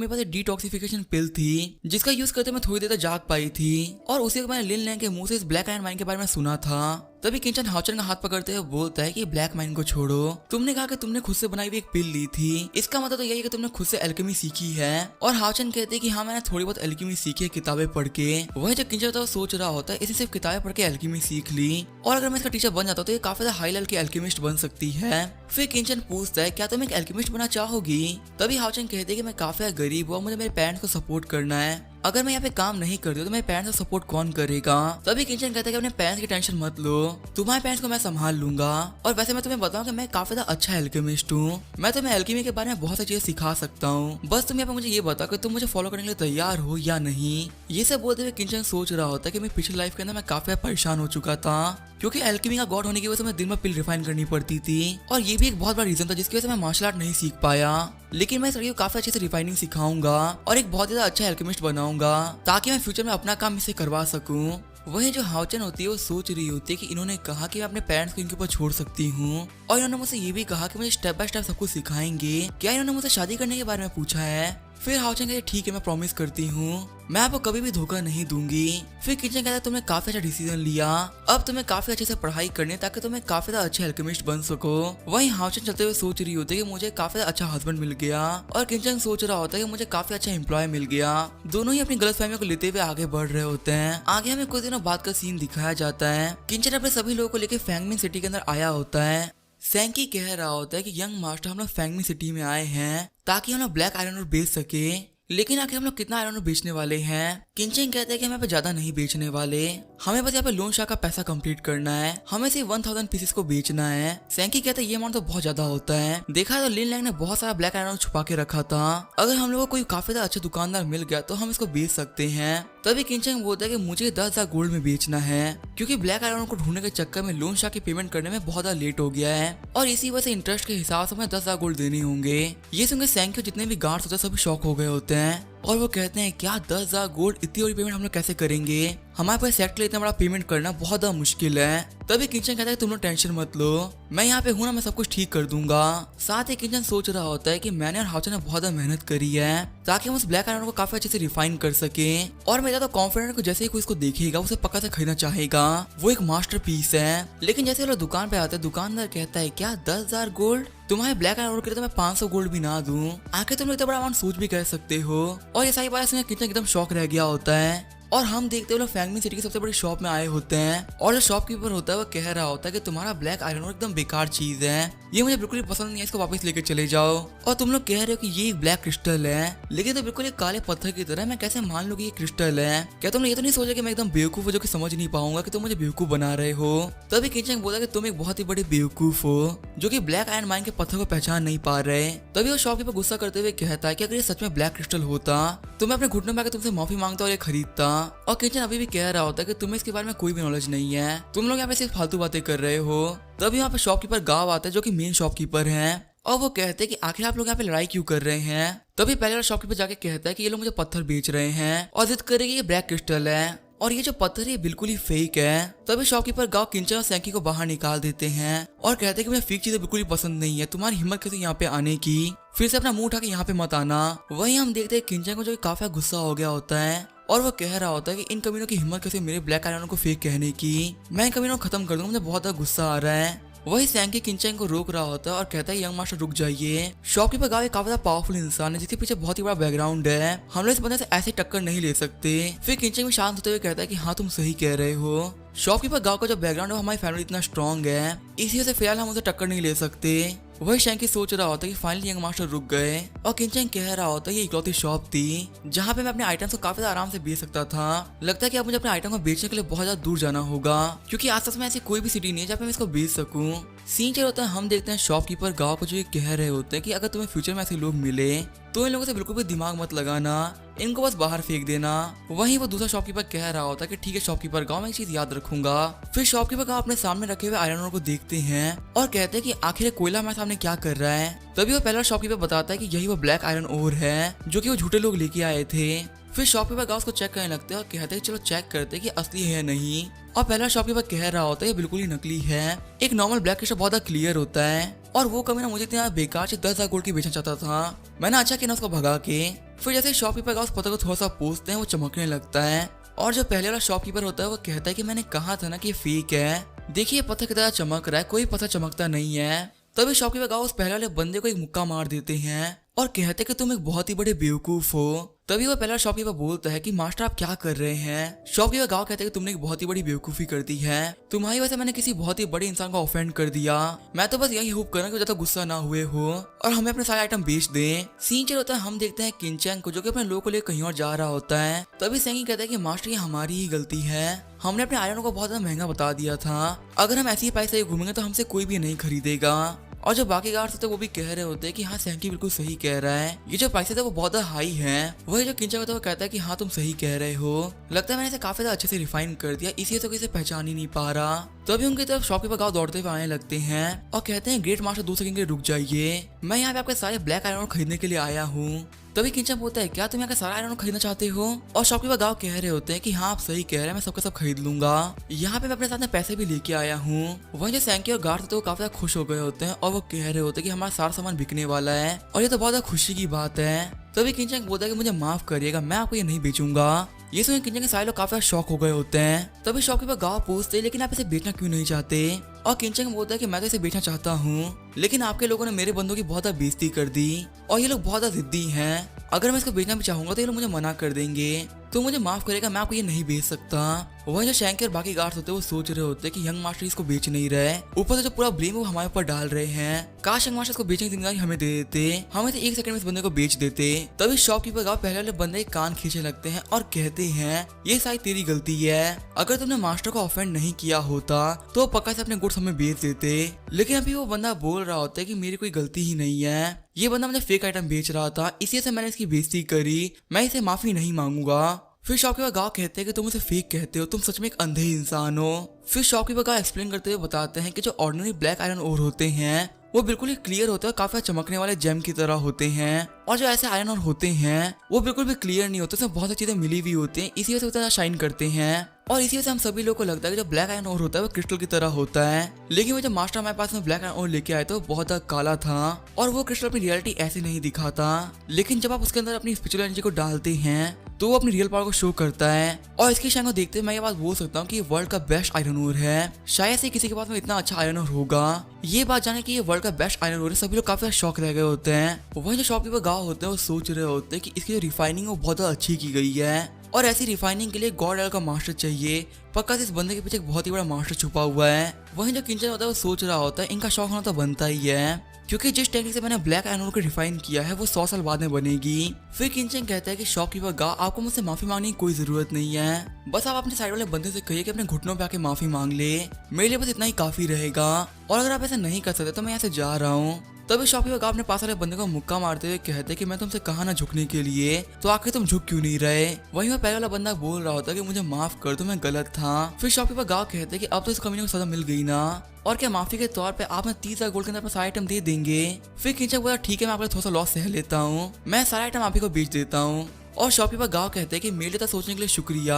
मेरे पास एक डिटॉक्सिफिकेशन पिल थी जिसका यूज करते मैं थोड़ी देर तक जाग पाई थी और उसी को मैंने लिन लैंग के मुंह से इस ब्लैक आयरन माइंड के बारे में सुना था। तभी किंचन हाओचन का हाथ पकड़ते हुए बोलता है कि ब्लैक माइंड को छोड़ो, तुमने कहा कि तुमने खुद से बनाई हुई एक पिल ली थी, इसका मतलब तो यही है कि तुमने खुद से एल्केमी सीखी है। और हाओचन कहते हैं कि हाँ मैंने थोड़ी बहुत एल्केमी सीखी है किताबें पढ़ के। वही जब किंचन होता है सोच रहा होता है इसने सिर्फ किताबें पढ़ के एल्केमी सीख ली और अगर मैं इसका टीचर बन जाता तो ये काफी ज्यादा हाई लेवल की एल्केमिस्ट बन सकती है। फिर किंचन पूछता है क्या तुम एक एल्केमिस्ट बनना चाहोगी। तभी हाओचन कहते हैं कि मैं काफी गरीब हूँ, मुझे मेरे पेरेंट्स को सपोर्ट करना है, अगर मैं यहाँ पे काम नहीं करती तो मेरे पेरेंट्स को सपोर्ट कौन करेगा। तभी किंचन कहता है कि अपने पेरेंट्स की टेंशन मत लो, तुम्हारे पेरेंट्स को मैं संभाल लूंगा। और वैसे मैं तुम्हें बताऊं कि मैं काफी ज्यादा अच्छा एल्केमिस्ट हूँ, मैं तुम्हें एल्केमी के बारे में बहुत सी चीजें सिखा सकता हूँ, बस तुम यहाँ पे मुझे ये बताओ कि तुम मुझे फॉलो करने के लिए तैयार हो या नहीं। ये सब बोलते हुए किंचन सोच रहा होता है कि मैं पिछली लाइफ के अंदर मैं काफी परेशान हो चुका था क्योंकि एल्केमी का गॉड होने की वजह से मैं दिन में पिल रिफाइन करनी पड़ती थी और ये भी एक बहुत बड़ा रीजन था जिसकी वजह से मैं मार्शल आर्ट नहीं सीख पाया। लेकिन मैं इस लड़की को काफी अच्छे से रिफाइनिंग सिखाऊंगा और एक बहुत ज्यादा अच्छा एल्केमिस्ट बनाऊंगा ताकि मैं फ्यूचर में अपना काम इससे करवा सकूं। वही जो हाओचन होती है वो सोच रही होती है कि इन्होंने कहा कि मैं अपने पेरेंट्स को इनके ऊपर छोड़ सकती हूँ और इन्होंने मुझसे ये भी कहा कि मुझे स्टेप बाय स्टेप सब कुछ सिखाएंगे, क्या इन्होंने मुझसे शादी करने के बारे में पूछा है। फिर हाओचन कहते ठीक है मैं प्रॉमिस करती हूँ मैं आपको कभी भी धोखा नहीं दूंगी। फिर किंचन कहता है तुमने काफी अच्छा डिसीजन लिया, अब तुम्हें काफी अच्छे से पढ़ाई करनी है ताकि तुम्हें काफी ज्यादा अच्छे एल्केमिस्ट बन सको। वहीं हाओचन चलते हुए सोच रही होती है कि मुझे काफी अच्छा हस्बैंड मिल गया और किंचन सोच रहा होता है कि मुझे काफी अच्छा एम्प्लॉय मिल गया। दोनों ही अपनी गलतफहमियों को लेते हुए आगे बढ़ रहे होते हैं। आगे हमें कुछ दिनों बाद का सीन दिखाया जाता है। किंचन अपने सभी लोगों को लेकर फैंगमिन सिटी के अंदर आया होता है। सैंकी कह रहा होता है कि यंग मास्टर हम लोग फैंगमिन सिटी में आए हैं ताकि हम लोग ब्लैक आयरन ओर बेच सके, लेकिन आखिर हम लोग कितना आयरन ओर बेचने वाले हैं। किंचन कहते हैं कि हम यहाँ पे ज्यादा नहीं बेचने वाले, हमें बस यहाँ पे लोन शाह का पैसा कंप्लीट करना है, हमें सिर्फ 1000 पीसेस को बेचना है। सैंकी कहते हैं ये अमाउंट तो बहुत ज्यादा होता है, देखा तो लिन लैंग ने बहुत सारा ब्लैक आयरन छुपा के रखा था, अगर हम लोगों को कोई काफी ज्यादा अच्छा दुकानदार मिल गया तो हम इसको बेच सकते हैं। तभी किंचन बोलता है कि मुझे 10,000 गोल्ड में बेचना है क्योंकि ब्लैक आयरन को ढूंढने के चक्कर में लोन शाह की पेमेंट करने में बहुत ज्यादा लेट हो गया है और इसी वजह से इंटरेस्ट के हिसाब से हमें 10,000 गोल्ड देने होंगे। ये सुनकर सैंकी जितने भी गार्ड्स होते हैं सभी शॉक हो गए होते हैं और वो कहते हैं क्या 10,000 गोल्ड इतनी बड़ी पेमेंट हम लोग कैसे करेंगे, हमारे पास सेट के लिए इतना बड़ा पेमेंट करना बहुत ज्यादा मुश्किल है। तभी किंचन कहता है तुम लोग टेंशन मत लो, मैं यहाँ पे हूँ ना, मैं सब कुछ ठीक कर दूंगा। साथ ही किंचन सोच रहा होता है कि मैंने और हाओचन ने बहुत ज्यादा मेहनत करी है ताकि हम उस ब्लैक आयरन को काफी अच्छे से रिफाइन कर सके और मैं ज्यादा कॉन्फिडेंट को जैसे ही कोई इसको देखेगा उसे पक्का से खरीदना चाहेगा, वो एक मास्टर पीस है। लेकिन जैसे वो लोग दुकान पे आते हैं दुकानदार कहता है क्या 10,000 गोल्ड, तुम्हारे ब्लैक आयरन के लिए तो मैं 500 गोल्ड भी ना दूं, आखिर तुम लोग इतना बड़ा अमाउंट सोच भी कर सकते हो। और ये सारी बात सुनकर किंचन एकदम शॉक रह गया होता है और हम देखते हुए लोग फैंगमिन सिटी की सबसे बड़ी शॉप में आए होते हैं और जो शॉपकीपर होता है वो कह रहा होता है कि तुम्हारा ब्लैक आयरन एकदम बेकार चीज है, ये मुझे बिल्कुल पसंद नहीं है, इसको वापस लेकर चले जाओ। और तुम लोग कह रहे हो कि ये एक ब्लैक क्रिस्टल है, लेकिन तो बिल्कुल एक काले पत्थर की तरह, मैं कैसे मान लूं कि ये क्रिस्टल है, क्या तुमने ये तो नहीं सोचा कि मैं एकदम बेवकूफ हूँ जो कि समझ नहीं पाऊंगा कि तुम मुझे बेवकूफ बना रहे हो। तभी किंचन बोला कि तुम एक बहुत ही बड़े बेवकूफ हो जो कि ब्लैक आयरन माइन के पत्थर को पहचान नहीं पा रहे। तभी वो शॉपकीपर गुस्सा करते हुए कहता है कि अगर ये सच में ब्लैक क्रिस्टल होता तो मैं अपने घुटनों में आकर तुमसे माफी मांगता और ये खरीदता। और किंचन अभी भी कह रहा होता है कि तुम्हें इसके बारे में कोई भी नॉलेज नहीं है, तुम लोग यहाँ पे सिर्फ फालतू बातें कर रहे हो। तभी यहाँ पे शॉपकीपर गाँव आता है जो कि मेन शॉपकीपर है और वो कहते हैं कि आखिर आप लोग यहाँ पे लड़ाई क्यों कर रहे हैं। तभी पहले वाला शॉपकीपर जाके कहता है कि ये लोग मुझे पत्थर बेच रहे हैं और जिद करेगी ये ब्लैक क्रिस्टल है और ये जो पत्थर है बिल्कुल ही फेक है। तभी शॉपकीपर गांव किंचन और सैंकी को बाहर निकाल देते हैं और कहते हैं कि मुझे फेक चीजें बिल्कुल ही पसंद नहीं है, तुम्हारी हिम्मत कैसे यहाँ पे आने की, फिर से अपना मुंह उठा के यहाँ पे मत आना। वहीं हम देखते हैं किंचन को जो काफी गुस्सा हो गया होता है और वो कह रहा होता है कि इन कमीनों की हिम्मत कैसे मेरे ब्लैक आयरन को फेक कहने की, मैं इन कमीनों को खत्म कर दूंगा, मुझे बहुत ज्यादा गुस्सा आ रहा है। वही सैंकी किंचन को रोक रहा होता है और कहता है यंग मास्टर रुक जाइए, शॉपकीपर गाँव काफी ज्यादा पावरफुल इंसान है जिसके पीछे बहुत ही बड़ा बैकग्राउंड है, हम लोग इस बंदे से ऐसे टक्कर नहीं ले सकते। फिर किंचन भी शांत होते हुए कहता है कि हाँ तुम सही कह रहे हो, शॉपकीपर गांव का जो बैकग्राउंड है हमारी फैमिली इतना स्ट्रांग है इसी वजह से फिलहाल हम उसे टक्कर नहीं ले सकते। वही शैंकी सोच रहा होता है कि फाइनली यंग मास्टर रुक गए और किंचन कह रहा होता है ये इकलौती शॉप थी जहाँ पे मैं अपने आइटम्स को काफी आराम से बेच सकता था। लगता है कि अब मुझे अपने आइटम को बेचने के लिए बहुत ज्यादा दूर जाना होगा क्योंकि आसपास में ऐसी कोई भी सिटी नहीं है जहाँ पे मैं इसको बेच सकूं। सीन चल होता है हम देखते हैं शॉपकीपर गाँव को जो ये कह रहे होते हैं कि अगर तुम्हें फ्यूचर में ऐसे लोग मिले तो इन लोगों से बिल्कुल भी दिमाग मत लगाना, इनको बस बाहर फेंक देना। वहीं वो दूसरा शॉपकीपर कह रहा होता है कि ठीक है शॉपकीपर गाँव में एक चीज याद रखूंगा। फिर शॉपकीपर गाँव अपने सामने रखे हुए आयरन ओर को देखते हैं और कहते हैं कि आखिर कोयला हमारे सामने क्या कर रहा है। तभी वो पहला शॉपकीपर बताता है कि यही वो ब्लैक आयरन ओर है जो कि वो झूठे लोग लेके आए थे। फिर शॉपकीपर गाँव को चेक करने लगते हैं और कहते हैं चलो चेक करते हैं कि असली है नहीं। और पहला शॉपकीपर कह रहा होता है ये बिल्कुल ही नकली है। एक नॉर्मल ब्लैक क्रिस्टल बहुत क्लियर होता है और वो कमीना मुझे इतना बेकार से 10,000 गोल्ड की बेचना चाहता था। मैंने अच्छा किया ना उसको भगा के। फिर जैसे शॉपकीपर का उस पत्थर को थोड़ा सा पूछते हैं वो चमकने लगता है और जो पहले वाला शॉपकीपर होता है वो कहता है कि मैंने कहा था ना कि ये फेक है, देखिए पत्थर की तरह चमक रहा है, कोई पत्थर चमकता नहीं है। तभी शॉपकीपर गाँव उस पहले वाले बंदे को एक मुक्का मार देते हैं और कहते हैं कि तुम एक बहुत ही बड़े बेवकूफ हो। तभी वो पहला शॉपकीपर बोलता है कि मास्टर आप क्या कर रहे हैं। शॉपकीपर गाँव कहते हैं कि तुमने एक बहुत ही बड़ी बेवकूफी कर दी है, तुम्हारी वजह से मैंने किसी बहुत ही बड़े इंसान को ऑफेंड कर दिया। मैं तो बस यही होप कर रहा हूं कि ज्यादा गुस्सा ना हुए हो और हमें अपने सारे आइटम बेच दें। सीन चल होता है हम देखते हैं किंचन को जो कि अपने लोगों को लेकर कहीं और जा रहा होता है। तभी सेंगी कहता है कि मास्टर ये हमारी ही गलती है, हमने अपने आयरन को बहुत ज्यादा महंगा बता दिया था, अगर हम ऐसे ही पैसे घूमेंगे तो हमसे कोई भी नहीं खरीदेगा। और जो बाकी गार्ड्स होते हैं वो भी कह रहे होते हैं कि हाँ सैंकी बिल्कुल सही कह रहा है, ये जो प्राइसेस है वो बहुत हाई है। वही जो किंचन होता है वो कहता है कि हाँ तुम सही कह रहे हो, लगता है मैंने इसे काफी ज्यादा अच्छे से रिफाइन कर दिया, इसी से इसे पहचान ही नहीं पा रहा। तभी उनकी तरफ शॉपकीपर गाँव दौड़ते हुए आने लगते हैं और कहते हैं ग्रेट मास्टर 2 सेकंड के लिए रुक जाइए, मैं यहाँ पे आपके सारे ब्लैक आयरन खरीदने के लिए आया हूँ। तभी किंचन बोलता है क्या तुम यहाँ का सारा आयरन खरीदना चाहते हो। और शॉपकीपर गाँव कह रहे होते हैं कि हाँ आप सही कह रहे हैं, मैं सबका सब खरीद लूंगा, यहाँ पे मैं अपने साथ में पैसे भी लेके आया हूँ। वहीं जो सैंकी और गार्ड होते हैं वो काफी खुश हो गए होते हैं और वो कह रहे होते हैं कि हमारा सारा सामान बिकने वाला है और ये तो बहुत खुशी की बात है। तभी किंचन बोलता है कि मुझे माफ करिएगा, मैं आपको ये नहीं बेचूंगा। ये सुन किंचन के सारे लोग काफी शॉक हो गए होते हैं। तभी शॉपकीपर गाँव पूछते हैं लेकिन आप इसे बेचना क्यों नहीं चाहते। और किंचन बोलता है कि मैं तो इसे बेचना चाहता हूँ लेकिन आपके लोगों ने मेरे बंदों की बहुत बेइज्जती कर दी और ये लोग बहुत जिद्दी हैं, अगर मैं इसको बेचना भी चाहूंगा तो ये लोग मुझे मना कर देंगे, तो मुझे माफ करेगा, मैं आपको ये नहीं बेच सकता। वहीं जो शैंकी और बाकी गार्ड्स होते हैं वो सोच रहे होते हैं कि यंग मास्टर इसको बेच नहीं रहे, ऊपर से जो पूरा ब्लेम वो हमारे ऊपर डाल रहे हैं, काश यंग मास्टर इसको बेचने की जिम्मेदारी हमें दे देते, हमें तो 1 सेकंड में इस बंदे को बेच देते। तभी शॉपकीपर गाँव पहले वाले बंदे के कान खींचने लगते हैं और कहते हैं ये शायद तेरी गलती है, अगर तुमने मास्टर को ऑफेंड नहीं किया होता तो पक्का से अपने गुड्स हमें बेच देते। लेकिन अभी वो बंदा बोल रहा होता है कि मेरी कोई गलती ही नहीं है, ये बंदा मुझे फेक आइटम बेच रहा था, इसी से मैंने इसकी बेइज्जती करी, मैं इसे माफी नहीं मांगूंगा। फिर शॉपकीपर गाँव कहते हैं कि तुम उसे फेक कहते हो, तुम सच में एक अंधे इंसान हो। फिर शॉपकीपर गाँव एक्सप्लेन करते हुए बताते हैं कि जो ऑर्डिनरी ब्लैक आयरन ओर होते हैं वो बिल्कुल ही क्लियर होते हैं, काफी चमकने वाले जेम की तरह होते हैं, और जो ऐसे आयरन ओर होते हैं वो बिल्कुल भी क्लियर नहीं होते, उसमें बहुत सी चीजें मिली हुई होती हैं, इसी वजह से उतना शाइन करते हैं। और इसी वजह से हम सभी लोगों को लगता है कि जो ब्लैक आयरन ओर होता है वो क्रिस्टल की तरह होता है। लेकिन वो जब मास्टर हमारे पास में ब्लैक आयरन ओर लेके आए तो बहुत काला था और वो क्रिस्टल अपनी रियलिटी ऐसी नहीं दिखाता, लेकिन जब आप उसके अंदर अपनी स्पिरिचुअल एनर्जी को डालते हैं तो वो अपनी रियल पावर को शो करता है। और इसकी शाइन को देखते हुए मैं ये बात बोल सकता हूँ कि ये वर्ल्ड का बेस्ट आयरन ओर है, शायद से किसी के पास में इतना अच्छा आयरन ओर होगा। ये बात जाने कि ये वर्ल्ड का बेस्ट आयरन ओर है, सभी लोग काफी शौक रह गए होते हैं। वहीं जो शॉपकीपर गाँव होते हैं वो सोच रहे होते हैं कि इसकी जो रिफाइनिंग वो बहुत अच्छी की गई है और ऐसी रिफाइनिंग के लिए गॉड लेवल का मास्टर चाहिए, पक्का से इस बंदे के पीछे एक बहुत ही बड़ा मास्टर छुपा हुआ है। वहीं जो किंचन होता है वो सोच रहा होता है इनका शौक होना तो बनता ही है, क्योंकि जिस टेक्निक से मैंने ब्लैक आयरन ओर को रिफाइन किया है वो 100 साल बाद में बनेगी। फिर किंचन कहता है कि शॉपकीपर गाँव आपको मुझसे माफी मांगने की कोई जरूरत नहीं है, बस आप अपने साइड वाले बंदे से कहिए कि अपने घुटनों पे आके माफी मांग ले, मेरे लिए बस इतना ही काफी रहेगा, और अगर आप ऐसा नहीं कर सकते तो मैं यहाँ से जा रहा हूँ। तभी शॉपकीपर गाँव अपने पास वाले बंदे को मुक्का मारते हुए कहते कि मैं तुमसे कहा ना झुकने के लिए, तो आखिर तुम झुक क्यों नहीं रहे। वहीं में पहले वाला बंदा बोल रहा होता कि मुझे माफ कर दो, मैं गलत था। फिर शॉपकीपर गाँव कहते कि अब तो इस कमीने को सजा मिल गई ना, और क्या माफी के तौर पे आप 30,000 गोल्ड के अंदर अपना सारा आइटम दे देंगे। फिर किंचन बोला ठीक है मैं आपको थोड़ा सा लॉस सह लेता हूँ, मैं सारा आइटम आप ही को बेच देता हूँ। और शॉपकीपर गाँव कहते हैं कि मेरे लिए तो सोचने के लिए शुक्रिया।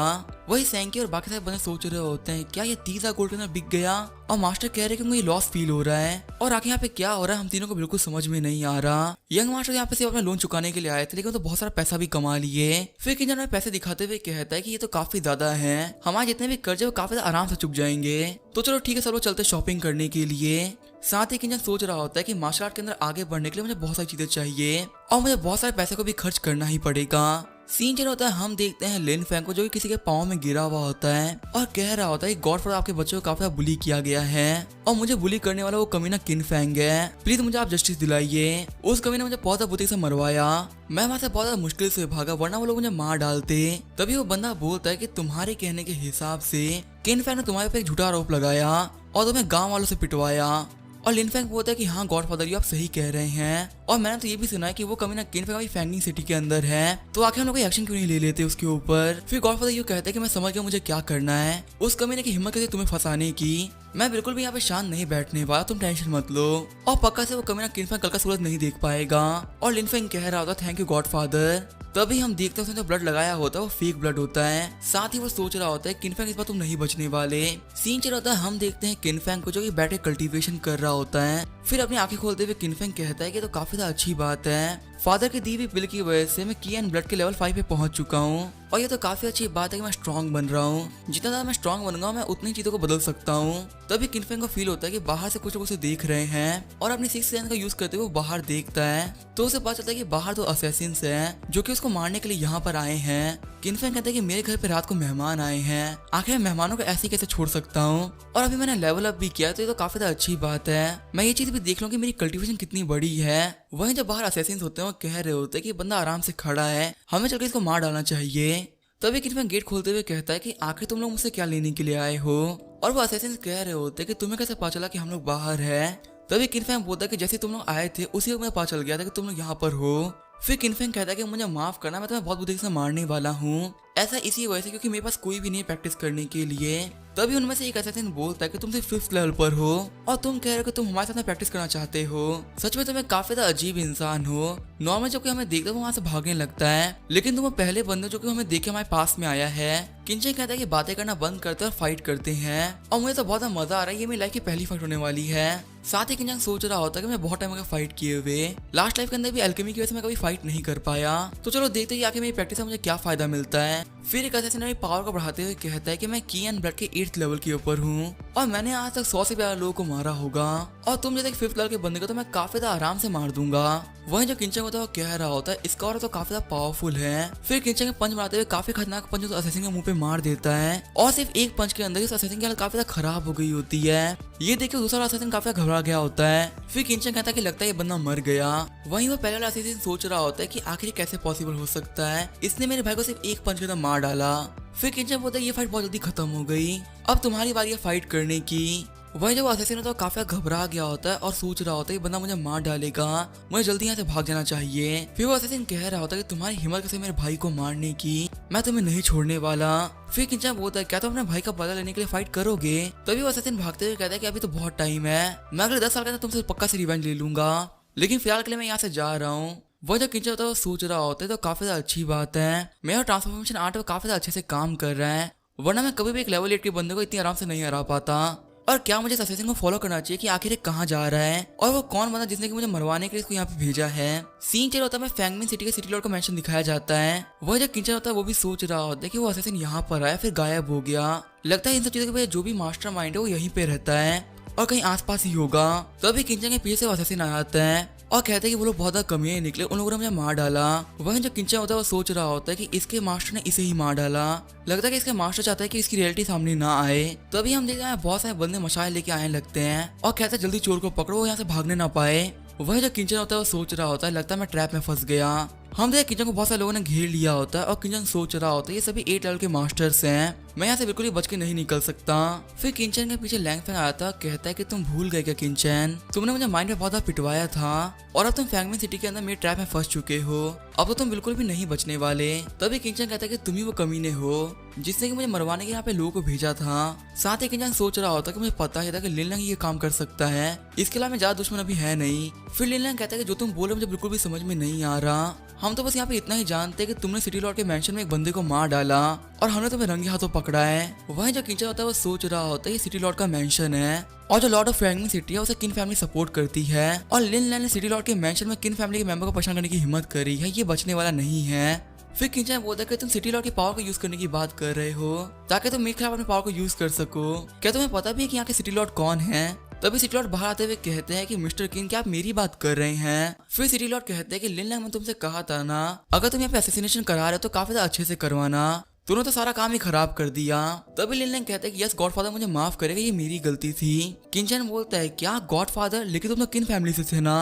वही सैंकी और बाकी सारे बंदे सोच रहे होते हैं क्या ये 30,000 गोल्ड के अंदर बिक गया, और मास्टर कह रहे कि मुझे लॉस फील हो रहा है, और आखिर यहाँ पे क्या हो रहा है हम तीनों को बिल्कुल समझ में नहीं आ रहा। यंग मास्टर यहाँ पे सिर्फ अपना लोन चुकाने के लिए आए थे, लेकिन तो बहुत सारा पैसा भी कमा लिए। फिर किंचन में पैसे दिखाते हुए कहता है कि ये तो काफी ज्यादा है, हमारे जितने भी कर्जे वो काफी आराम से चुक जाएंगे, तो चलो ठीक है सब लोग चलते शॉपिंग करने के लिए। साथ ही किंचन सोच रहा होता है कि मार्शल आर्ट के अंदर आगे बढ़ने के लिए मुझे बहुत सारी चीजें चाहिए और मुझे बहुत सारे पैसे को भी खर्च करना ही पड़ेगा। सीन चल होता है, हम देखते हैं लिन फैंग को जो कि किसी के पाँव में गिरा हुआ होता है और कह रहा होता है गॉडफादर आपके बच्चों को काफी बुली किया गया है और मुझे बुली करने वाला वो कमीना किन फैंग है, प्लीज मुझे आप जस्टिस दिलाइए। उस कमीने मुझे बहुत बुद्धि से मरवाया, मैं वहां से बहुत ज्यादा मुश्किल से भागा वरना वो लोग मुझे मार डालते। तभी वो बंदा बोलता है कि तुम्हारे कहने के हिसाब से किन फैंग ने तुम्हारे पे एक झूठा आरोप लगाया और तुम्हें गाँव वालों से पिटवाया। और लिन फैंग बोलता है कि हाँ गॉडफादर ये आप सही कह रहे हैं और मैंने तो ये भी सुना है कि वो कमीना किन फैंग अभी फैंगनिंग सिटी के अंदर है, तो आखिर हम लोग एक्शन क्यों नहीं ले लेते उसके ऊपर। फिर गॉडफादर ये कहता है कि मैं समझ गया मुझे क्या करना है, उस कमीने की हिम्मत कैसे तुम्हें फंसाने की, मैं बिल्कुल भी यहाँ पे शांत नहीं बैठने वाला, तुम टेंशन मत लो। और पक्का से वो कमीना किन फैंग कल का सूरज नहीं देख पाएगा। और लिन फैंग कह रहा होता थैंक यू गॉडफादर। तभी हम देखते हैं उसने जो ब्लड लगाया होता है वो फेक ब्लड होता है, साथ ही वो सोच रहा होता है किन फैंग इस बार तुम नहीं बचने वाले। सीन चल होता है, हम देखते हैं किन फैंग को जो कि बैठ के कल्टीवेशन कर रहा होता है। फिर अपनी आंखें खोलते हुए किन फैंग कहता है कि तो काफी ज्यादा अच्छी बात है, फादर की दी हुई पिल की वजह से मैं की एंड ब्लड के लेवल 5 पे पहुंच चुका हूँ और ये तो काफी अच्छी बात है कि मैं स्ट्रांग बन रहा हूँ, जितना ज्यादा मैं स्ट्रांग बनूंगा मैं उतनी चीजों को बदल सकता हूँ। तभी किन फैंग को फील होता है कि बाहर से कुछ लोग उसे देख रहे हैं और अपनी सिक्स सेंस का यूज करते हुए वो बाहर देखता है, तो उसे पता चलता है कि बाहर तो असैसिन्स हैं जो कि उसको मारने के लिए यहाँ पर आए हैं। किन फैंग कहता है कि मेरे घर पे रात को मेहमान आए हैं, आखिर मैं मेहमानों को ऐसे कैसे छोड़ सकता हूँ, और अभी मैंने लेवल अप भी किया तो ये तो काफी ज्यादा अच्छी बात है, मैं ये चीज भी देख लूँ कि मेरी कल्टीवेशन कितनी बड़ी है। वहीं जब बाहर असैसिन्स होते हैं वो कह रहे होते हैं कि बंदा आराम से खड़ा है, हमें चलकर इसको मार डालना चाहिए। तभी किन फैंग गेट खोलते हुए कहता है कि आखिर तुम लोग मुझसे क्या लेने के लिए आए हो, और वो असैसिन्स कह रहे होते हैं कि तुम्हें कैसे पता चला कि हम लोग बाहर है। तभी किन फैंग बोलता है कि जैसे तुम लोग आए थे उसी वक्त मुझे पता चल गया था कि तुम लोग यहाँ पर हो। फिर किन फैंग कहता है कि मुझे माफ करना, मैं तुम्हें बहुत बुद्धि से मारने वाला हूँ, ऐसा इसी वजह से क्योंकि मेरे पास कोई भी नहीं प्रैक्टिस करने के लिए। तभी उनमें से एक असैसिन बोलता है कि तुम सिर्फ 5th लेवल पर हो और तुम कह रहे हो कि तुम हमारे साथ प्रैक्टिस करना चाहते हो, सच में तुम्हें काफी ज्यादा अजीब इंसान हो। नॉर्मल जो कि हमें देखते हैं वो वहाँ से भागने लगता है, लेकिन तुम वो पहले बंदे जो कि हमें देखे हमारे पास में आया है। किंचन कहता है कि बातें करना बंद करते और फाइट करते हैं, और मुझे तो बहुत मजा आ रहा है, ये मेरी लाइफ की पहली फाइट होने वाली है। साथ ही किंचन सोच रहा होता है कि मैं बहुत टाइम का फाइट किए हुए लास्ट लाइफ के अंदर भी एल्केमी की वजह से मैं कभी फाइट नहीं कर पाया, तो चलो देखते हैं आखिर मेरी प्रैक्टिस से मुझे क्या फायदा मिलता है। फिर एक असैसिन अपनी पावर को बढ़ाते हुए कहता है कि मैं की एंड ब्लड के 8th लेवल के ऊपर हूँ और मैंने आज तक 100 से ज्यादा लोगों को मारा होगा, और तुम जैसे 5th लेवल के बंदे को तो मैं काफी ज्यादा आराम से मार दूंगा। वहीं जो किंचन होता है वो कह रहा होता है इसका और तो काफी ज्यादा पावरफुल है। फिर किंचन के पंच मारते हुए काफी खतरनाक पंच उस असैसिन के मुंह पे मार देता है, और सिर्फ एक पंच के अंदर उस असैसिन की हालत काफी ज्यादा खराब हो गई होती है। ये देख के दूसरा असैसिन काफी घबरा गया होता है। फिर किंचन कहता है कि लगता है ये बंदा मर गया। वहीं वो पहला असैसिन सोच रहा होता है कि आखिर कैसे पॉसिबल हो सकता है, इसने मेरे भाई को सिर्फ एक पंच के अंदर मार डाला। फिर किंचन बोलता है ये फाइट बहुत जल्दी खत्म हो गई, अब तुम्हारी बारी है फाइट करने की। वहीं जब असैसिन होता है काफी घबरा गया होता है और सोच रहा होता है कि बंदा मुझे मार डालेगा, मुझे जल्दी यहाँ से भाग जाना चाहिए। फिर वो असैसिन कह रहा होता है कि तुम्हारी हिम्मत कैसे मेरे भाई को मारने की, मैं तुम्हें नहीं छोड़ने वाला। फिर किंचन बोलता है क्या तुम अपने भाई का बदला लेने के लिए फाइट करोगे। तभी वो असैसिन भागते हुए कहता है कि अभी तो बहुत टाइम है, मैं अगले 10 साल के अंदर तुमसे पक्का से रिवेंज ले लूंगा, लेकिन फिलहाल के लिए मैं यहाँ से जा रहा हूँ। वो जब किंचन होता है वो सोच रहा होता है तो काफी ज्यादा अच्छी बात है, मेरा ट्रांसफॉर्मेशन आर्ट वो काफी ज्यादा अच्छे से काम कर रहा है, वरना मैं कभी भी एक लेवल 8 के बंदे को इतनी आराम से नहीं हरा पाता। और क्या मुझे असैसिन को फॉलो करना चाहिए कि आखिर कहाँ जा रहा है, और वो कौन बंदा जिसने कि मुझे मरवाने के लिए इसको यहाँ पे भेजा है। सीन चल होता है फैंगमिन सिटी के सिटी लॉर्ड को मेंशन दिखाया जाता है। वह जब किंचन होता है वो भी सोच रहा होता है कि वो असैसिन यहाँ पर आया फिर गायब हो गया, लगता है इन सब चीजों के वजह जो भी मास्टर माइंड है वो यहीं पे रहता है और कहीं आसपास ही होगा। तभी किंचन के पीछे से असैसिन आ जाता है और कहते हैं कि वो लोग बहुत कमियां निकले, उन लोगों ने मुझे मार डाला। वहीं जो किंचन होता है वो सोच रहा होता है कि इसके मास्टर ने इसे ही मार डाला, लगता है कि इसका मास्टर चाहता है कि इसकी रियलिटी सामने ना आए। तभी हम देखते हैं बहुत सारे बंदे मशाल लेके आने लगते हैं और कहते हैं जल्दी चोर को पकड़ो, वो यहाँ से भागने ना पाए। वही जो किंचन होता है वो सोच रहा होता है लगता है मैं ट्रैप में फंस गया। हम देखते किंचन को बहुत सारे लोगों ने घेर लिया होता है और किंचन सोच रहा होता है ये सभी 8 लेवल के मास्टर्स हैं, मैं यहाँ से बिल्कुल ही बच के नहीं निकल सकता। फिर किंचन के पीछे लैंग फैंग आया था, कहता है कि तुम भूल गए क्या किंचन, तुमने मुझे माइंड में बहुत ज्यादा पिटवाया था और अब तुम फैंगमिन सिटी के अंदर मेरे ट्रैप में फंस चुके हो, अब तो तुम बिल्कुल भी नहीं बचने वाले। तभी किंचन कहता है कि तुम ही वो कमीने हो जिसने कि मुझे मरवाने के यहाँ पे लोगों को भेजा था। साथ ही किंचन सोच रहा होता है कि मुझे पता ही था कि लिन लैंग ये काम कर सकता है, इसके अलावा ज्यादा दुश्मन अभी है नहीं। फिर लिन लैंग कहता है कि जो तुम बोले मुझे बिल्कुल भी समझ में नहीं आ रहा, हम तो बस यहाँ पे इतना ही जानते हैं कि तुमने सिटी लॉर्ड के मेंशन में एक बंदे को मार डाला और हमने तुम्हें रंगे हाथों पकड़ा है। वहीं जो किंचन होता है वो सोच रहा होता है ये सिटी लॉर्ड का मेंशन है और जो लॉर्ड ऑफ फैंगमिन सिटी है उसे किन फैमिली सपोर्ट करती है, और लिन लैंग ने सिटी लॉर्ड के मेंशन में किन फैमिली के मेंबर को परेशान करने की हिम्मत करी है, ये बचने वाला नहीं है। फिर किंचन बोलता है कि तुम सिटी लॉर्ड की पावर को यूज करने की बात कर रहे हो ताकि तुम मेरे खिलाफ अपने पावर को यूज कर सको, क्या तुम्हें पता भी है कि यहाँ के सिटी लॉर्ड कौन है। तभी सिटी लॉर्ड बाहर आते हुए कहते हैं कि मिस्टर किन क्या आप मेरी बात कर रहे हैं। फिर सिटी लॉर्ड कहते हैं कि लिन लैंग, मैं तुमसे कहा था ना, अगर तुम यहाँ पे असैसिनेशन करा रहे हो तो काफी ज्यादा अच्छे से करवाना, तूने तो सारा काम ही खराब कर दिया। तभी लिन लैंग कहते हैं कि यस गॉडफादर, मुझे माफ करेगा, ये मेरी गलती थी। किंचन बोलता है क्या गॉडफादर, लेकिन तुम तो किन फैमिली से थे ना।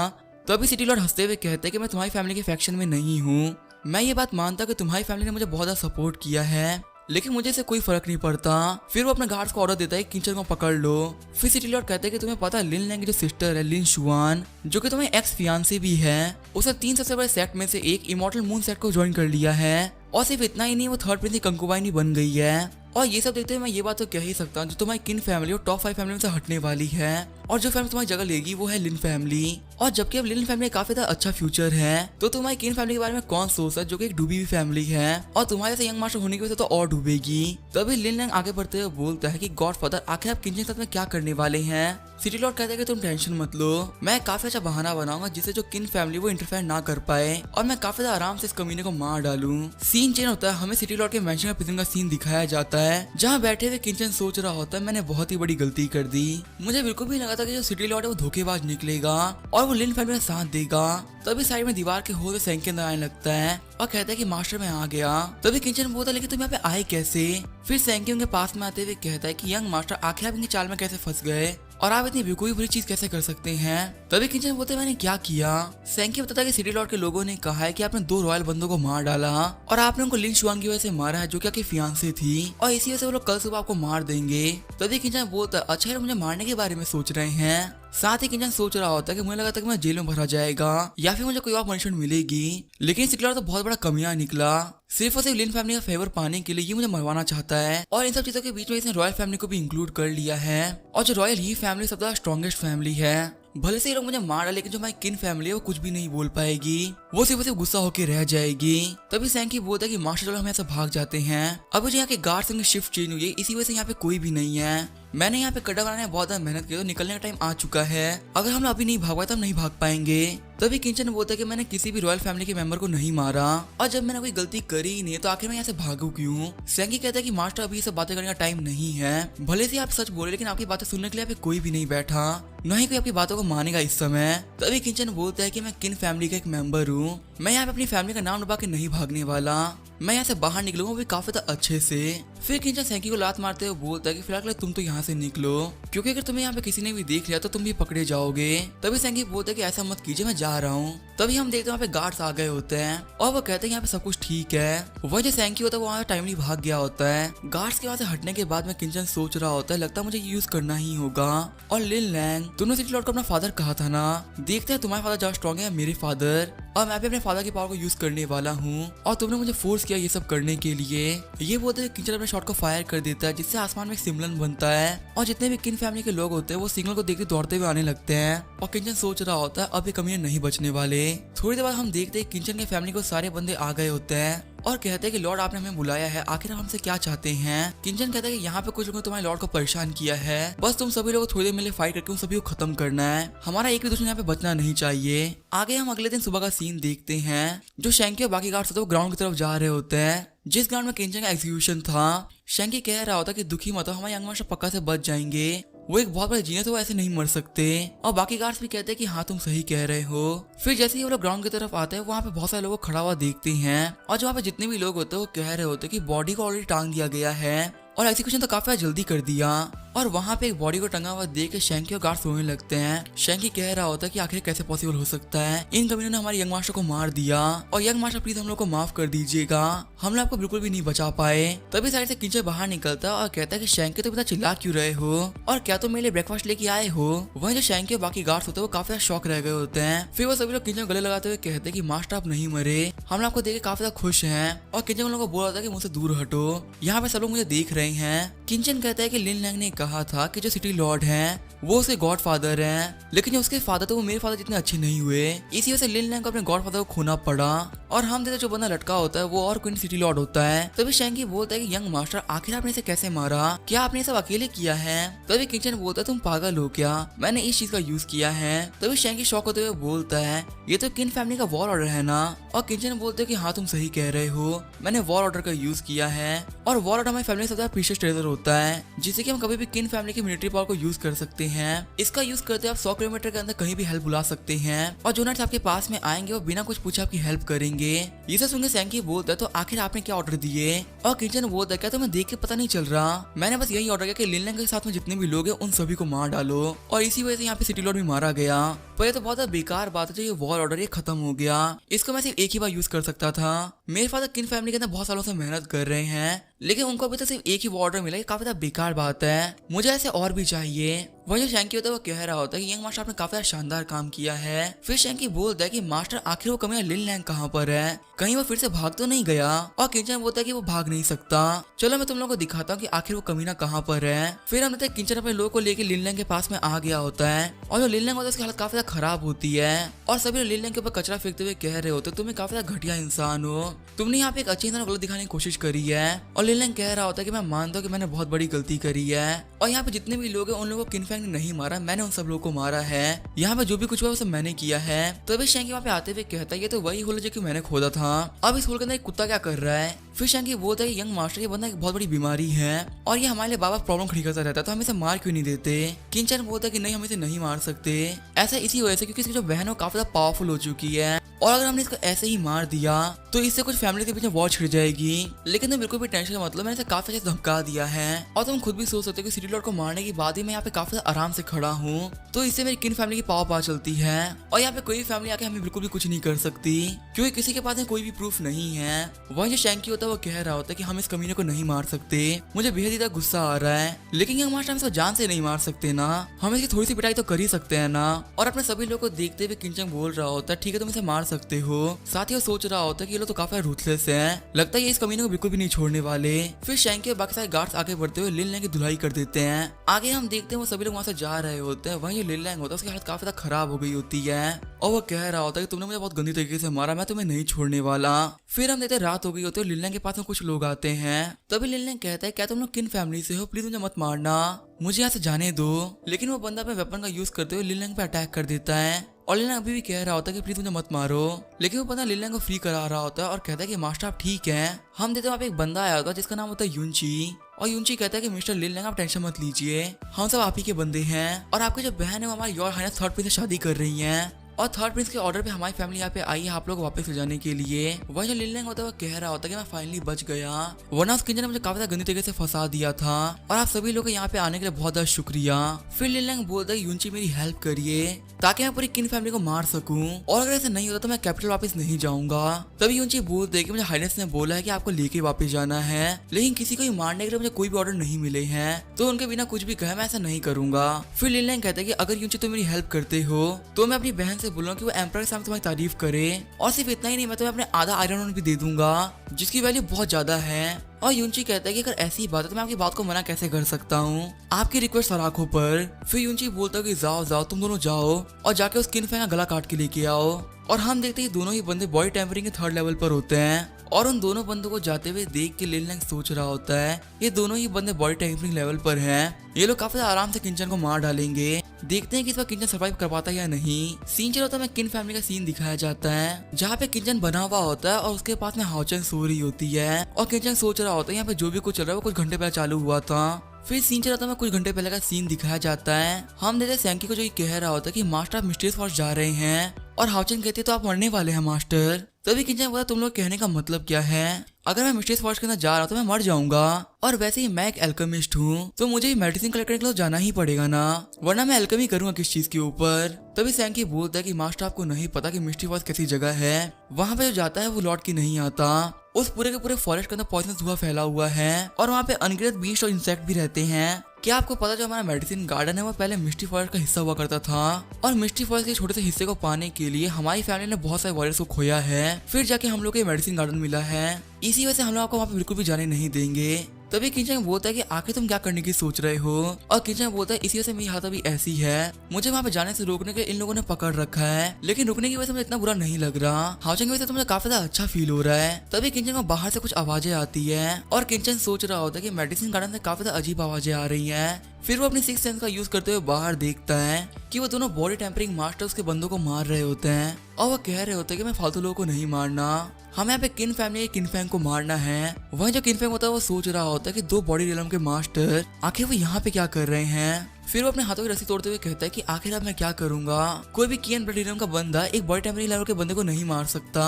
तभी सिटी लॉर्ड हंसते हुए कहते हैं कि मैं तुम्हारी फैमिली के फैक्शन में नहीं हूँ। मैं ये बात मानता कि तुम्हारी फैमिली ने मुझे बहुत ज्यादा सपोर्ट किया है, लेकिन मुझे इससे कोई फर्क नहीं पड़ता। फिर वो अपने गार्ड्स को ऑर्डर देता है किंचन को पकड़ लो। फिर सिटी लॉर्ड कहते हैं कि तुम्हें पता है लिन लैंग की जो सिस्टर है लिन शुआन, जो कि तुम्हें एक्स फियांसे भी है, उसने 3 सबसे बड़े सेक्ट में से एक इमॉर्टल मून सेक्ट को ज्वाइन कर लिया है। और सिर्फ इतना ही नहीं, वो थर्ड प्रिंस की कंकुबाइन भी बन गई है। और ये सब देखते हुए मैं ये बात तो कह ही सकता हूँ, जो तुम्हारी किन फैमिली और टॉप 5 फैमिली में से हटने वाली है, और जो फैमिली तुम्हारी जगह लेगी वो है लिन फैमिली। और जबकि अब लिन फैमिली काफी ज्यादा अच्छा फ्यूचर है, तो तुम्हारी किन फैमिली के बारे में कौन सोचता है, जो कि एक डूबी हुई फैमिली है, और तुम्हारे से यंग मास्टर होने की वजह से तो और डूबेगी। तभी लिन लैंग आगे बढ़ते हुए बोलता है कि गॉडफादर, आखिर आप किंचन के साथ में क्या करने वाले हैं। सिटी लॉर्ड कहता है कि तुम टेंशन मत लो, मैं काफी अच्छा बहाना बनाऊंगा जिससे जो किन फैमिली वो इंटरफेयर ना कर पाए, और मैं काफी ज्यादा आराम से इस कमीने को मार डालूं। सीन चेंज होता है, हमें सिटी लॉर्ड के मैंशन प्रिजन का सीन दिखाया जाता है, जहाँ बैठे हुए किंचन सोच रहा होता है मैंने बहुत ही बड़ी गलती कर दी। मुझे बिल्कुल भी लगा था कि जो सिटी लॉर्ड है वो धोखेबाज निकलेगा और वो लिन फैमिली में साथ देगा। तभी साइड में दीवार के होल सैंक के अंदर आने लगता है और कहता है कि मास्टर मैं आ गया। तभी किंचन बोलता है लेकिन तुम यहाँ पे आए कैसे। फिर सैंकी उनके पास में आते हुए कहता है कि यंग मास्टर, आखिर आप इनकी चाल में कैसे फंस गए और आप इतनी कोई बुरी चीज कैसे कर सकते हैं। तभी किंचन बोलते मैंने क्या किया। सैंकी बताता है कि सिटी लॉर्ड के लोगों ने कहा है कि आपने 2 रॉयल बंदों को मार डाला और आपने उनको लिन शुआन की वजह से मारा है, जो कि आपकी फियांसे थी, और इसी वजह से वो लोग कल सुबह आपको मार देंगे। तभी किंचन बोलता है अच्छा ये मुझे मारने के बारे में सोच रहे हैं। साथ ही किंचन सोच रहा होता है कि मुझे लगा था कि मैं जेल में भरा जाएगा या फिर मुझे कोई और पनिशमेंट मिलेगी, लेकिन सिटी लॉर्ड तो बहुत बड़ा कमियां निकला। सिर्फ और सिर्फ लिन फैमिली का फेवर पाने के लिए ये मुझे मरवाना चाहता है, और इन सब चीजों के बीच में इसने रॉयल फैमिली को भी इंक्लूड कर लिया है, और जो रॉयल ही फैमिली सबसे स्ट्रॉन्गेस्ट फैमिली है। भले से ये लोग मुझे मार डाले, लेकिन जो हमारी किन फैमिली है वो कुछ भी नहीं बोल पाएगी, वो सिर्फ गुस्सा होकर रह जाएगी। तभी सैंकी बोलता है कि मास्टर चलो हम यहाँ से भाग जाते हैं। अब जो यहाँ के गार्ड्स की शिफ्ट चेंज हुई है, इसी वजह से यहाँ पे कोई भी नहीं है। मैंने यहाँ पे कड़ा बनाने में बहुत ज्यादा मेहनत की, तो निकलने का टाइम आ चुका है। अगर हम अभी नहीं भाग पाए तो हम नहीं भाग पाएंगे। तभी किंचन बोलता है कि मैंने किसी भी रॉयल फैमिली के मेंबर को नहीं मारा, और जब मैंने कोई गलती करी ही नहीं तो आखिर मैं यहाँ से भागू क्यों। सैंकी कहता है कि मास्टर अभी ये सब बातें करने का टाइम नहीं है। भले से आप सच बोले, लेकिन आपकी बातें सुनने के लिए यहाँ पे कोई भी नहीं बैठा, न ही कोई आपकी बातों को मानेगा इस समय। तभी किंचन बोलता है कि मैं किन फैमिली का एक मेंबर हूँ, मैं यहाँ पे अपनी फैमिली का नाम डुबा के नहीं भागने वाला, मैं यहाँ से बाहर निकलूंगा भी काफी अच्छे से। फिर किंचन सैंकी को लात मारते हुए बोलता है कि फिलहाल तुम तो यहाँ से निकलो, क्योंकि अगर तुम्हें यहाँ पे किसी ने भी देख लिया तो तुम भी पकड़े जाओगे। तभी सैंकी बोलता है कि ऐसा मत कीजिए, मैं जा रहा हूँ। तभी हम देखते हैं वहाँ पे गार्ड्स आ गए होते हैं और वो कहते हैं यहाँ पे सब कुछ ठीक है। वह जो सैंकी होता है वो वहाँ टाइमली भाग गया होता है। गार्ड्स के वहाँ से हटने के बाद में किंचन सोच रहा होता है लगता है मुझे यूज करना ही होगा। और लिन लैंग, तुमने सिटी लॉर्ड को अपना फादर कहा था ना, देखते हैं तुम्हारे फादर ज्यादा स्ट्रॉन्ग है मेरे फादर, और मैं भी अपने फादर की पावर को यूज करने वाला हूँ, और तुमने मुझे फोर्स किया ये सब करने के लिए। ये बोलते हैं किंचन अपने शॉट को फायर कर देता है, जिससे आसमान में एक सिग्नल बनता है, और जितने भी किन फैमिली के लोग होते हैं वो सिग्नल को देखते दौड़ते हुए आने लगते हैं। और किंचन सोच रहा होता है अब ये कमियां नहीं बचने वाले। थोड़ी देर बाद हम देखते हैं किंचन के फैमिली को सारे बंदे आ गए होते हैं और कहते हैं कि लॉर्ड आपने हमें बुलाया है, आखिर आप हमसे क्या चाहते हैं। किंचन कहता है कि यहाँ पे कुछ लोगों ने तुम्हारे लॉर्ड को परेशान किया है, बस तुम सभी लोगों को थोड़ी देर मिले फाइट करके उन सभी को खत्म करना है, हमारा एक भी दुश्मन यहाँ पे बचना नहीं चाहिए। आगे हम अगले दिन सुबह का सीन देखते हैं, जो शैंकी और बाकी गार्ड्स होते हैं वो ग्राउंड की तरफ जा रहे होते हैं, जिस ग्राउंड में किंचन का एग्जीक्यूशन था। शैंकी कह रहा होता कि दुखी मत हो, हमारे यंग मास्टर पक्का से बच जाएंगे, वो एक बहुत बड़ा जीनियस है, वो ऐसे नहीं मर सकते। और बाकी गार्ड्स भी कहते हैं कि हाँ तुम सही कह रहे हो। फिर जैसे ही वो लोग ग्राउंड की तरफ आते हैं, वहाँ पे बहुत सारे लोगों को खड़ा हुआ देखते हैं, और जो वहाँ पे जितने भी लोग होते हैं वो कह रहे होते हैं कि बॉडी को ऑलरेडी टांग दिया गया है और एग्जीक्यूशन तो काफी जल्दी कर दिया। और वहाँ पे एक बॉडी को टंगा हुआ देख के शैंकी और गार्ड्स रोने लगते हैं। शैंकी कह रहा होता है कि आखिर कैसे पॉसिबल हो सकता है, इन कमीनों ने हमारे यंग मास्टर को मार दिया, और यंग मास्टर प्लीज हम लोग को माफ कर दीजिएगा, हम लोग आपको बिल्कुल भी नहीं बचा पाए। तभी साइड से किंचन बाहर निकलता है और कहता है कि शैंकी तो इतना चिल्ला क्यों रहे हो, और क्या तुम मेरे लिए ब्रेकफास्ट लेके आए हो। वहीं जो शैंकी और बाकी गार्ड्स होते हैं वो काफी शौक रह गए होते हैं। फिर वो सभी लोग किंचन गले लगाते हुए कहते हैं कि मास्टर आप नहीं मरे, हम आपको देख के काफी ज्यादा खुश हैं। और किंचन उन लोगों को बोल रहा था कि मुझसे दूर हटो, यहाँ पे सब लोग मुझे देख रहे हैं। किंचन कहता है कि लिन लैंग ने कहा था कि जो सिटी लॉर्ड हैं वो उसके गॉड फादर हैं, लेकिन जो उसके फादर थे वो मेरे फादर जितने अच्छे नहीं हुए, इसी वजह से लिन लैंग को अपने गॉड फादर को खोना पड़ा, और हम देते जो बंदा लटका होता है वो और क्वीन सिटी लॉर्ड होता है। तभी शैंकी बोलता है कि यंग मास्टर आखिर आपने इसे कैसे मारा, क्या आपने सब अकेले किया है। तभी किंचन बोलता है तुम पागल हो क्या, मैंने इस चीज का यूज किया है। तभी शैंकी शॉक होते हुए बोलता है ये तो किन फैमिली का वॉर ऑर्डर है ना, और किंचन बोलते है कि हाँ तुम सही कह रहे हो, मैंने वॉर ऑर्डर का यूज किया है, और वॉर ऑर्डर हमारी फैमिली सबसे प्रीशियस ट्रेजर होता है जिसे कि हम कभी भी किन फैमिली की मिलिट्री पावर को यूज कर सकते हैं। इसका यूज करते आप 100 किलोमीटर के अंदर कहीं भी हेल्प बुला सकते हैं और जो नाइट्स आपके पास में आएंगे वो बिना कुछ पूछे आपकी हेल्प करेंगे। ये सब सुनकर सैंकी बोलता है तो आखिर आपने क्या ऑर्डर दिए? और किंचन बोलता है क्या तुम्हें देख के पता नहीं चल रहा, मैंने बस यही ऑर्डर किया कि लिन लैंग के साथ में जितने भी लोग हैं उन सभी को मार डालो। और इसी वजह से यहाँ पे सिटी लॉर्ड भी मारा गया। पर ये तो बहुत बेकार बात है जो ये वॉर ऑर्डर ये खत्म हो गया, इसको मैं सिर्फ एक ही बार यूज कर सकता था। मेरे फादर किन फैमिली के अंदर बहुत सालों से मेहनत कर रहे हैं लेकिन उनको अभी तक सिर्फ एक ही ऑर्डर मिला, ये काफी ज्यादा बेकार बात है, मुझे ऐसे और भी चाहिए। वही जो शैंकी होता है वो कह रहा होता है कि यंग मास्टर आपने काफी शानदार काम किया है। फिर शैंकी बोलता है कि मास्टर आखिर वो कमियां लिन लैंग कहाँ पर है, कहीं वो फिर से भाग तो नहीं गया? और किंचन बोलता है कि वो भाग नहीं सकता, चलो मैं तुम लोगों को दिखाता हूँ कि आखिर वो कमीना कहाँ पर है। फिर हम देखते हैं किंचन अपने लोगों को लेकर लिन लैंग के पास में आ गया होता है और जो लिन लैंग होता है उसकी हालत काफी ज्यादा खराब होती है और सभी लिन लैंग के ऊपर कचरा फेंकते हुए कह रहे होते तुम काफी ज्यादा घटिया इंसान हो, तुमने यहाँ पे एक अच्छे इंसान को गलत दिखाने की कोशिश करी है। और लिन लैंग कह रहा होता है कि मैं मानता हूँ कि मैंने बहुत बड़ी गलती करी है और यहाँ पे जितने भी लोग हैं उन लोगों को किन फैंग ने नहीं मारा, मैंने उन सब लोगों को मारा है, यहाँ पे जो भी कुछ हुआ वो सब मैंने किया है। तो अभी शैंकी वहाँ पे आते हुए कहता है ये तो वही होल जो कि मैंने खोदा था, अब इस होल के अंदर एक कुत्ता क्या कर रहा है? फिर शैंकी बोलता है कि यंग मास्टर ये बंदा एक बहुत बड़ी बीमारी है और ये हमारे लिए बाबा प्रॉब्लम खड़ी करता रहता है तो हम इसे मार क्यों नहीं देते? किंचन बोलता है कि नहीं हम इसे नहीं मार सकते, ऐसा इसी वजह से क्योंकि इसकी जो बहन है काफी ज्यादा पावरफुल हो चुकी है और अगर हमने इसको ऐसे ही मार दिया तो इससे कुछ फैमिली के बीच में वॉर छिड़ जाएगी। लेकिन तुम बिल्कुल भी टेंशन का मतलब मैंने इसे काफी अच्छे से धमका दिया है और तुम खुद भी सोच सकते हो कि सिटी लॉर्ड को मारने के बाद ही मैं यहाँ पे काफी आराम से खड़ा हूँ, तो इससे मेरी किन फैमिली की पावर पा चलती है और यहाँ पे कोई फैमिली आके हमें बिल्कुल भी कुछ नहीं कर सकती क्योंकि किसी के पास में कोई भी प्रूफ नहीं है। वही जो शैंकी होता है वो कह रहा होता है कि हम इस कमीने को नहीं मार सकते, मुझे बेहद ही गुस्सा आ रहा है, लेकिन यंग मास्टर हम इसको जान से नहीं मार सकते ना, हम इसकी थोड़ी सी पिटाई तो कर ही सकते हैं ना। और अपने सभी लोग को देखते हुए किंचन बोल रहा होता है ठीक है तुम इसे मार सकते हो। साथ ही वो सोच रहा होता है कि ये लोग तो काफी रूथलेस हैं, लगता है ये इस कमीने को बिल्कुल भी नहीं छोड़ने वाले। फिर शैंकी और बाकी सारे गार्ड्स आगे बढ़ते हुए लिन लैंग की धुलाई कर देते हैं। आगे हम देखते हैं वो सभी लोग वहां से जा रहे होते हैं। वहीं लिन लैंग होता है उसकी हालत काफी ज्यादा खराब हो गई होती है और वो कह रहा होता है कि तुमने मुझे बहुत गंदी तरीके से मारा, मैं तुम्हें नहीं छोड़ने वाला। फिर हम देखते हैं रात हो गई होती है, लिन लैंग के पास में कुछ लोग आते हैं। तभी लिन लैंग कहता है क्या तुम लोग किन फैमिली से हो, प्लीज मुझे मत मारना, मुझे यहाँ से जाने दो। लेकिन वो बंदा अपने वेपन का यूज करते हुए लिन लैंग पे अटैक कर देता है और लिन लैंग अभी भी कह रहा होता है कि प्लीज मुझे मत मारो, लेकिन वो बंदा लिन लैंग को फ्री करा रहा होता है और कहता है कि मास्टर आप ठीक है। हम देखते हैं वहाँ पे एक बंदा आया होता है जिसका नाम होता है यूनची और यूनची कहता है कि मिस्टर लिन लैंग आप टेंशन मत लीजिए, हम सब आप ही के बंदे हैं और आपकी जो बहन है वो हमारी योर हाइनेस थर्ड प्रिंस से शादी कर रही है और थर्ड प्रिंस के ऑर्डर पे हमारी फैमिली यहाँ पे आई है आप लोग वापस ले जाने के लिए। वही जो लिन लैंग होता है वो कह रहा होता है कि मैं फाइनली बच गया, वरना उस किंजन ने मुझे काफी गंदी तरीके से फंसा दिया था और आप सभी लोग यहाँ पे आने के लिए बहुत बहुत शुक्रिया। फिर लिन लैंग बोलता है यूनची मेरी हेल्प करिए ताकि मैं पूरी किन फैमिली को मार सकूं और अगर ऐसा नहीं होता तो मैं कैपिटल वापस नहीं जाऊंगा। तभी यूनची बोलते है कि मुझे हाइनेस ने बोला है कि आपको लेके वापस जाना है, लेकिन किसी को मारने के लिए मुझे कोई भी ऑर्डर नहीं मिले हैं तो उनके बिना कुछ भी कहे मैं ऐसा नहीं करूंगा। फिर लिन लैंग कहता है कि अगर यूनची तुम मेरी हेल्प करते हो तो मैं अपनी बहन से बोलूंगा कि वो एम्परर सामने तुम्हारी तारीफ करे और सिर्फ इतना ही नहीं मैं तुम्हें अपने आधा आयरन मैन भी दे दूंगा जिसकी वैल्यू बहुत ज्यादा है। और यूनची कहता है कि अगर ऐसी बात है तो मैं आपकी बात को मना कैसे कर सकता हूँ, आपकी रिक्वेस्ट सर आंखों पर। फिर यूनची बोलता है कि जाओ जाओ तुम दोनों जाओ और जाके उस किन फैंग का गला काट के लेके आओ। और हम देखते हैं दोनों ही बंदे बॉडी टेम्परिंग के 3rd लेवल पर होते हैं और उन दोनों बंदों को जाते हुए देख के लिन लैंग सोच रहा होता है ये दोनों ही बंदे बॉडी टेम्परिंग लेवल पर हैं, ये लोग काफी आराम से किंचन को मार डालेंगे। देखते हैं कि इस बार किंचन सर्वाइव कर पाता है या नहीं। सीन चला होता है किन फैमिली का सीन दिखाया जाता है जहाँ पे किंचन बना हुआ होता है और उसके पास में हाओचन सो रही होती है और किंचन सोच रहा होता है यहाँ पे जो भी कुछ चल रहा है वो कुछ घंटे पहले चालू हुआ था। फिर सीन चला था कुछ घंटे पहले का सीन दिखाया जाता है। हम देखते सैंकी को जो ये कह रहा होता है कि मास्टर आप मिस्ट्रियस फॉर्स जा रहे हैं और हाओचन कहती है तो आप मरने वाले हैं मास्टर। तभी किंचन बोला तुम लोग कहने का मतलब क्या है, अगर मैं मिस्ट्रियस फॉर्स के अंदर जा रहा हूँ तो मैं मर जाऊंगा और वैसे ही मैं एक एल्केमिस्ट हूँ तो मुझे मेडिसिन कलेक्ट करने के लिए जाना ही पड़ेगा ना, वरना मैं एल्केमी करूंगा किस चीज के ऊपर। तभी सैंकी बोलता है कि मास्टर आपको नहीं पता कि मिस्ट्री फॉर्स कैसी जगह है, वहाँ पे जो जाता है वो लौट के नहीं आता, उस पूरे के पूरे फॉरेस्ट के अंदर पॉइजनस धुआं फैला हुआ है और वहाँ पे अनगिनत बीस्ट और इंसेक्ट भी रहते हैं। क्या आपको पता जो हमारा मेडिसिन गार्डन है वो पहले मिस्ट्री फॉरेस्ट का हिस्सा हुआ करता था और मिस्ट्री फॉरेस्ट के छोटे से हिस्से को पाने के लिए हमारी फैमिली ने बहुत सारे वॉरियर्स को खोया है, फिर जाके हम लोग को मेडिसिन गार्डन मिला है, इसी वजह से हम लोग आपको वहाँ पे बिल्कुल भी जाने नहीं देंगे। तभी किंचन बोलता है कि आखिर तुम क्या करने की सोच रहे हो और किंचन बोलता है इसी वजह से मेरी हालत अभी ऐसी है, मुझे वहाँ पे जाने से रोकने के इन लोगों ने पकड़ रखा है, लेकिन रुकने की वजह से मुझे इतना बुरा नहीं लग रहा, हाओचन की वजह से तो मुझे काफी ज्यादा अच्छा फील हो रहा है। तभी किंचन को बाहर से कुछ आवाजें आती है और किंचन सोच रहा होता है कि मेडिसिन गार्डन से काफी ज्यादा अजीब आवाजें आ रही है, फिर वो अपनी सिक्स सेंस का यूज करते हुए बाहर देखता है कि वो दोनों बॉडी टेम्परिंग मास्टर उसके बंदों को मार रहे होते हैं और वो कह रहे होते हैं कि मैं फालतू लोगों को नहीं मारना, हमें यहाँ पे किन फैमिली किन फैंग को मारना है। वहीं जो किन फैंग होता है वो सोच रहा होता है कि दो बॉडी रियलम के मास्टर आखिर वो यहाँ पे क्या कर रहे हैं। फिर वो अपने हाथों की रस्सी तोड़ते हुए कहता है कि आखिर अब मैं क्या करूंगा, कोई भी कियन ब्लड रियलम का बंदा एक बॉडी टेम्परिंग लेवल के बंदे को नहीं मार सकता